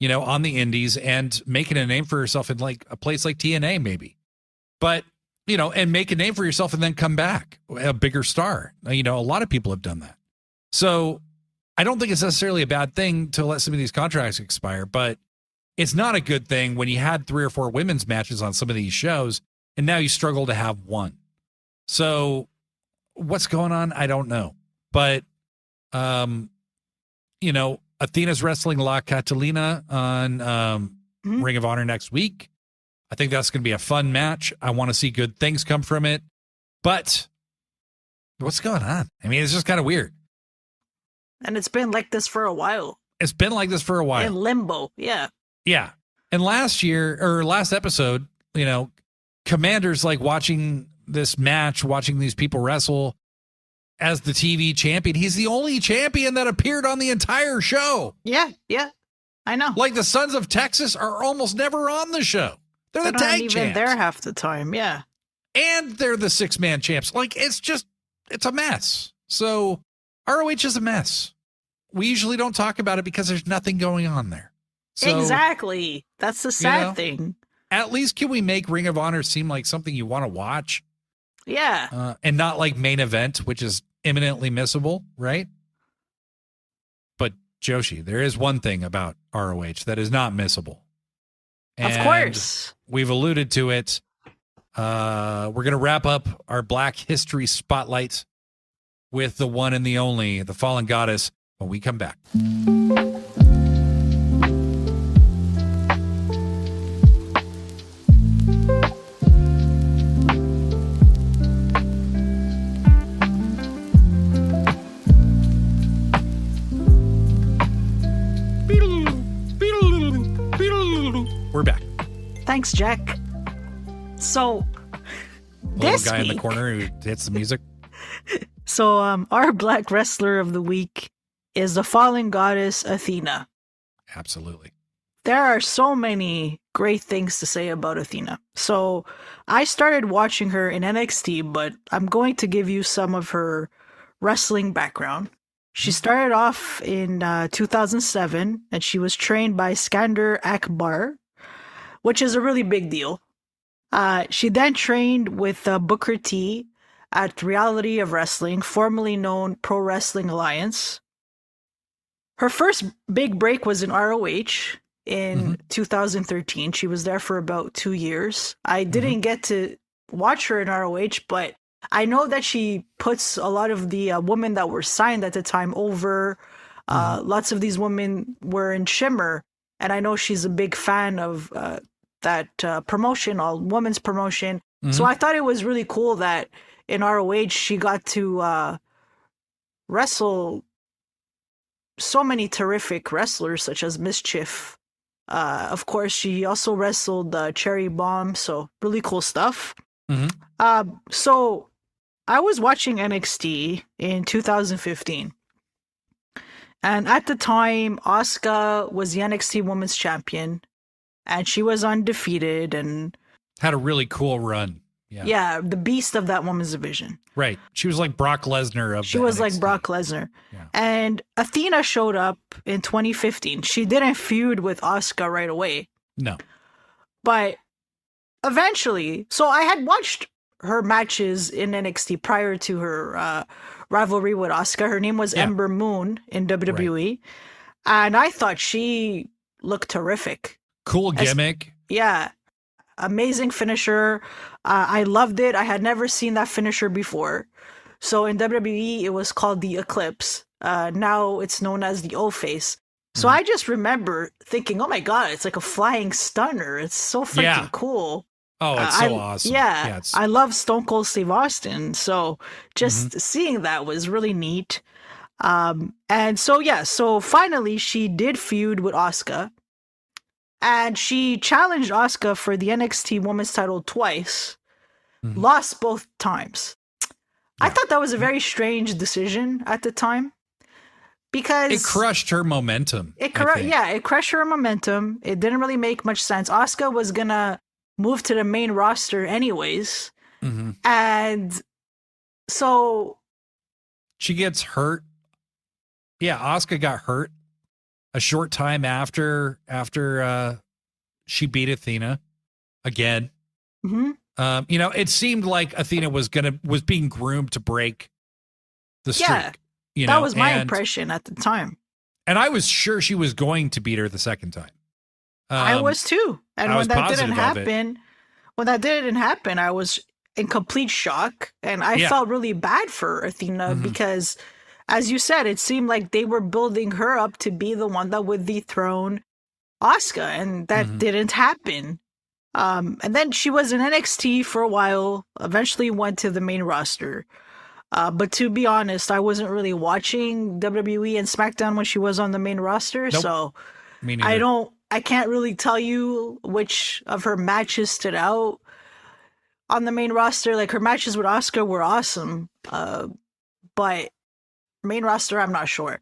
on the indies and making a name for herself in like a place like TNA maybe. But, and make a name for yourself and then come back a bigger star. A lot of people have done that. So I don't think it's necessarily a bad thing to let some of these contracts expire, but it's not a good thing when you had 3 or 4 women's matches on some of these shows and now you struggle to have one. So what's going on? I don't know. But, Athena's wrestling La Catalina on Ring of Honor next week. I think that's going to be a fun match. I want to see good things come from it. But what's going on? I mean, it's just kind of weird. And it's been like this for a while. It's been like this for a while. In limbo, yeah. Yeah. And last episode, Commander's like watching this match, watching these people wrestle as the TV champion. He's the only champion that appeared on the entire show. Yeah, I know. Like the Sons of Texas are almost never on the show. They're the tag champs. Even there half the time, yeah. And they're the 6-man champs. Like, it's a mess. So ROH is a mess. We usually don't talk about it because there's nothing going on there. So, exactly. That's the sad thing. At least can we make Ring of Honor seem like something you want to watch? Yeah. And not like Main Event, which is imminently missable, right? But Joshi, there is one thing about ROH that is not missable. And of course. We've alluded to it. We're going to wrap up our Black History Spotlight with the one and the only, the Fallen Goddess, when we come back. We're back. Thanks, Jack. So, little guy in the corner who hits the music. So, our Black Wrestler of the Week is the Fallen Goddess Athena. Absolutely. There are so many great things to say about Athena. So, I started watching her in NXT, but I'm going to give you some of her wrestling background. She started off in 2007, and she was trained by Skander Akbar, which is a really big deal. She then trained with Booker T at Reality of Wrestling, formerly known Pro Wrestling Alliance. Her first big break was in ROH in 2013. She was there for about 2 years. I didn't get to watch her in ROH, but I know that she puts a lot of the women that were signed at the time over. Lots of these women were in Shimmer, and I know she's a big fan of that promotion, all women's promotion. So I thought it was really cool that in ROH she got to wrestle so many terrific wrestlers such as Mischief. Of course, she also wrestled Cherry Bomb, so really cool stuff. So I was watching NXT in 2015. And at the time, Asuka was the NXT Women's Champion. And she was undefeated and had a really cool run. Yeah, the beast of that women's division. Right. She was like Brock Lesnar of She was NXT. like Brock Lesnar. Yeah. And Athena showed up in 2015. She didn't feud with Asuka right away. No. But eventually, so I had watched her matches in NXT prior to her rivalry with Asuka. Her name was Ember Moon in WWE. Right. And I thought she looked terrific. Cool gimmick. Yeah. Amazing finisher. I loved it. I had never seen that finisher before. So in WWE, it was called the Eclipse. Now it's known as the O-Face. So I just remember thinking, oh my God, it's like a flying stunner. It's so freaking cool. Oh, it's so awesome. Yeah, I love Stone Cold Steve Austin. So just seeing that was really neat. And so finally she did feud with Asuka. And she challenged Asuka for the NXT Women's title twice. Lost both times. I thought that was a very strange decision at the time. Because it crushed her momentum. It crushed her momentum. It didn't really make much sense. Asuka was gonna move to the main roster anyways. And so she gets hurt. Yeah, Asuka got hurt a short time after she beat Athena again. It seemed like Athena was being groomed to break the streak. That was my impression at the time. And I was sure she was going to beat her the second time. I was too. And when that didn't happen, I was in complete shock. And I felt really bad for Athena because, as you said, it seemed like they were building her up to be the one that would dethrone Asuka. And that didn't happen. And then she was in NXT for a while, eventually went to the main roster. But to be honest, I wasn't really watching WWE and SmackDown when she was on the main roster. Nope. So Me neither. I can't really tell you which of her matches stood out on the main roster. Like her matches with Asuka were awesome. But main roster, I'm not sure.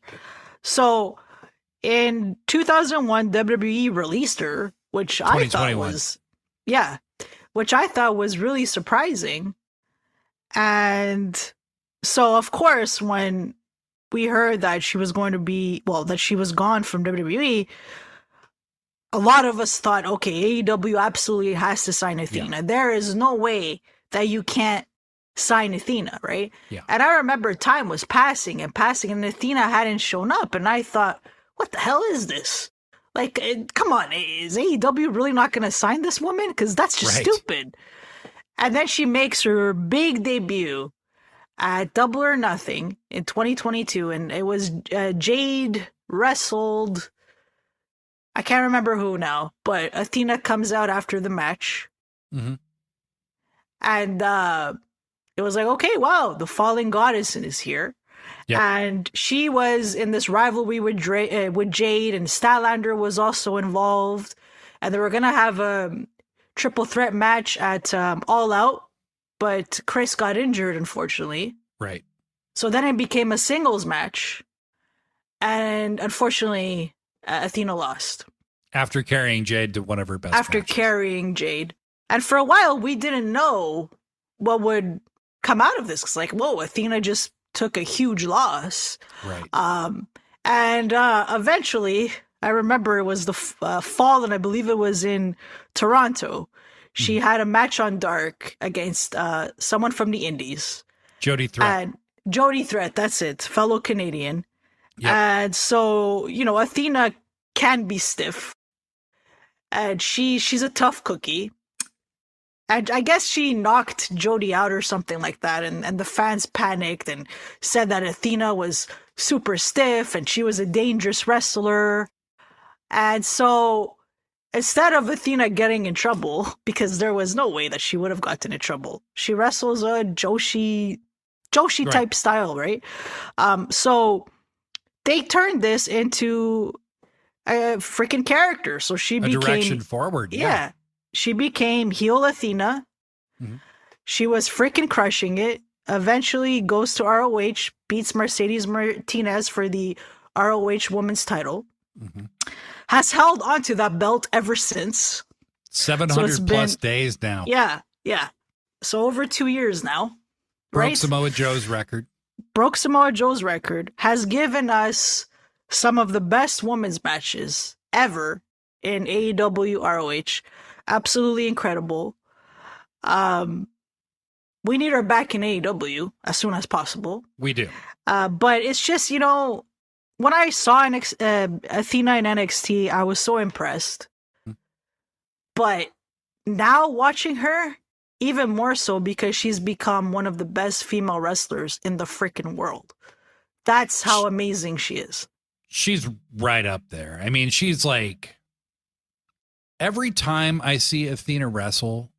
So in 2001, WWE released her, which I thought was really surprising. And so, of course, when we heard that she was that she was gone from WWE, a lot of us thought, okay, AEW absolutely has to sign Athena. There is no way that you can't sign Athena, right? Yeah. And I remember time was passing, and Athena hadn't shown up, and I thought, what the hell is this? Like, come on, is AEW really not going to sign this woman? Because that's just stupid. And then she makes her big debut at Double or Nothing in 2022, and it was Jade wrestled, I can't remember who now, but Athena comes out after the match. And it was like, okay, wow, the fallen goddess is here. Yep. And she was in this rivalry with Jade, and Statlander was also involved. And they were going to have a triple threat match at All Out, but Chris got injured, unfortunately. Right. So then it became a singles match. And unfortunately, Athena lost. After carrying Jade to one of her best matches. And for a while, we didn't know what would come out of this. It's like, whoa, Athena just took a huge loss. Right. And eventually, I remember it was the fall, and I believe it was in Toronto. She had a match on Dark against someone from the Indies. Jody Threat. And Jody Threat, that's it, fellow Canadian. Yep. And so, Athena can be stiff. And she's a tough cookie. And I guess she knocked Jody out or something like that. And the fans panicked and said that Athena was super stiff and she was a dangerous wrestler. And so instead of Athena getting in trouble, because there was no way that she would have gotten in trouble, she wrestles a Joshi type style, right? So they turned this into a freaking character. So she became direction forward. Yeah. She became heel Athena. She was freaking crushing it. Eventually goes to ROH, beats Mercedes Martinez for the ROH Women's title. Has held onto that belt ever since. 700 plus days now. Yeah. So over 2 years now. Broke Samoa Joe's record. Has given us some of the best women's matches ever in AEW ROH. Absolutely incredible. We need her back in AEW as soon as possible. We do. But it's just, when I saw Athena in NXT, I was so impressed. But now watching her, even more so, because she's become one of the best female wrestlers in the freaking world. That's how amazing she is. She's right up there. I mean, she's like, every time I see Athena wrestle,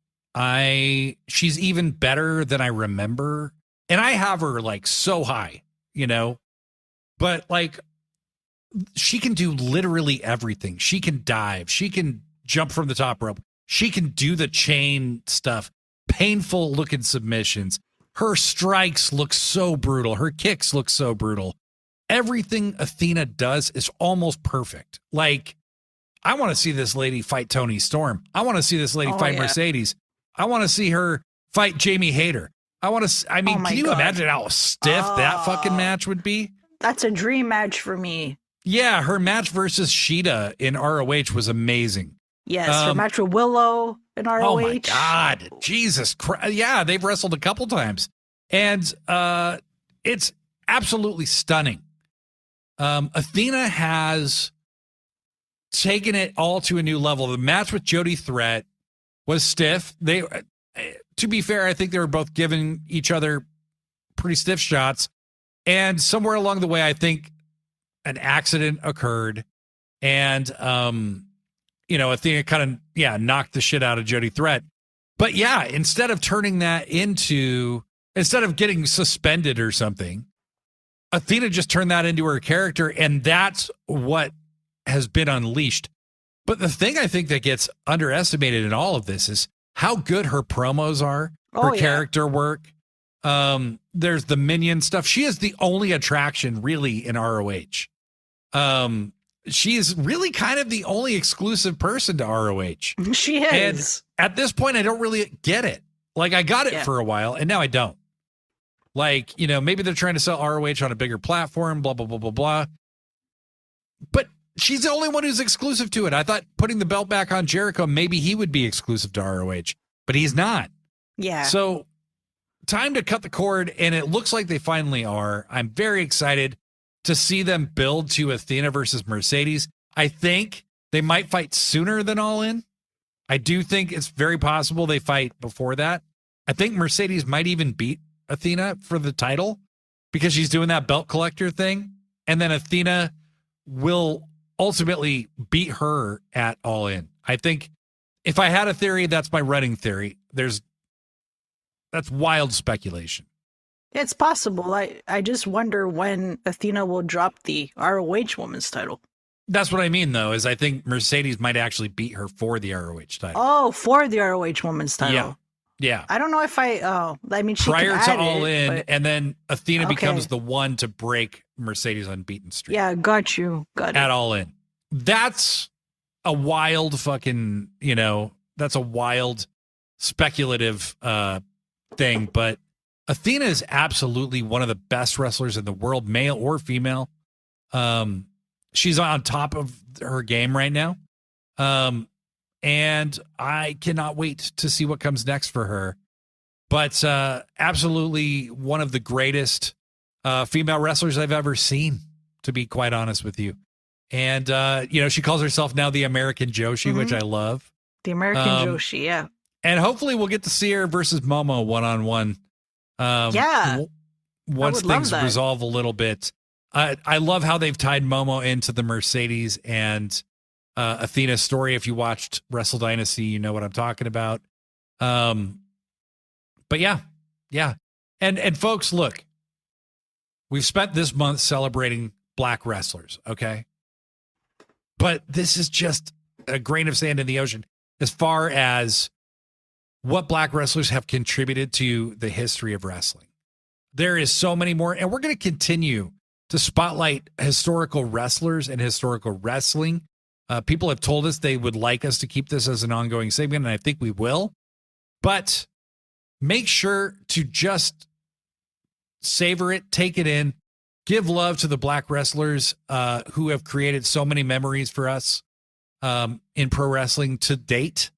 she's even better than I remember. And I have her like so high, but like she can do literally everything. She can dive. She can jump from the top rope. She can do the chain stuff, painful looking submissions. Her strikes look so brutal. Her kicks look so brutal. Everything Athena does is almost perfect. Like, I want to see this lady fight Toni Storm. I want to see this lady fight Mercedes. I want to see her fight Jamie Hayter. Can you imagine how stiff that fucking match would be? That's a dream match for me. Yeah, her match versus Sheeta in ROH was amazing. Yes, her match with Willow in ROH. Oh my God. Jesus Christ. Yeah, they've wrestled a couple times. And it's absolutely stunning. Athena has taken it all to a new level. The match with Jody Threat was stiff. To be fair, I think they were both giving each other pretty stiff shots. And somewhere along the way, I think an accident occurred. And, Athena kind of, knocked the shit out of Jody Threat. But yeah, instead of getting suspended or something, Athena just turned that into her character. And that's what has been unleashed. But the thing I think that gets underestimated in all of this is how good her promos are, her character work. There's the minion stuff. She is the only attraction really in ROH. She is really kind of the only exclusive person to ROH. She is. And at this point, I don't really get it. Like, I got it for a while, and now I don't. Like, maybe they're trying to sell ROH on a bigger platform, blah, blah, blah, blah, blah. But she's the only one who's exclusive to it. I thought putting the belt back on Jericho, maybe he would be exclusive to ROH, but he's not. Yeah. So time to cut the cord, and it looks like they finally are. I'm very excited to see them build to Athena versus Mercedes. I think they might fight sooner than All In. I do think it's very possible they fight before that. I think Mercedes might even beat Athena for the title because she's doing that belt collector thing. And then Athena will ultimately beat her at All In. I think if I had a theory, that's my running theory. That's wild speculation. It's possible. I just wonder when Athena will drop the ROH women's title. That's what I mean, though, is I think Mercedes might actually beat her for the ROH title. Oh, for the ROH women's title. Yeah. Yeah. I don't know if she prior can to add All In, but... and then Athena becomes the one to break Mercedes' unbeaten streak. Yeah, got you. Got it. At All In. That's a wild fucking, that's a wild speculative thing, but Athena is absolutely one of the best wrestlers in the world, male or female. She's on top of her game right now. And I cannot wait to see what comes next for her. But absolutely one of the greatest female wrestlers I've ever seen, to be quite honest with you. And, she calls herself now the American Joshi, which I love. The American Joshi, yeah. And hopefully we'll get to see her versus Momo one-on-one. Once things resolve a little bit. I love how they've tied Momo into the Mercedes and Athena story. If you watched Wrestle Dynasty, you know what I'm talking about. But yeah. And folks, look, we've spent this month celebrating Black wrestlers, okay? But this is just a grain of sand in the ocean as far as what Black wrestlers have contributed to the history of wrestling. There is so many more, and we're going to continue to spotlight historical wrestlers and historical wrestling. People have told us they would like us to keep this as an ongoing segment, and I think we will. But make sure to just savor it, take it in, give love to the Black wrestlers who have created so many memories for us in pro wrestling to date,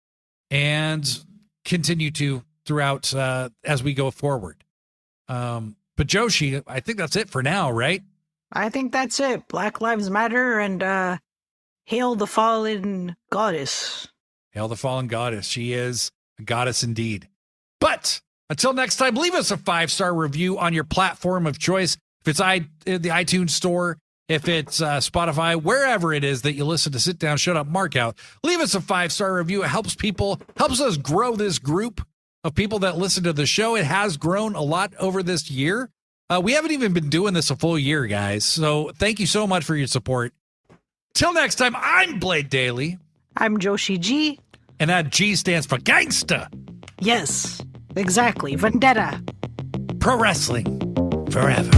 and continue to throughout as we go forward. But Joshi, I think that's it for now, right? I think that's it. Black Lives Matter, and hail the fallen goddess. Hail the fallen goddess. She is a goddess indeed. But until next time, leave us a 5-star review on your platform of choice. If it's the iTunes store, If it's Spotify, wherever it is that you listen to Sit Down, Shut Up, Mark Out, leave us a 5-star review. It helps us grow this group of people that listen to the show. It has grown a lot over this year. We haven't even been doing this a full year, guys. So thank you so much for your support. Till next time, I'm Blade Daly. I'm Joshi G. And that G stands for gangsta. Yes, exactly. Vendetta. Pro wrestling forever.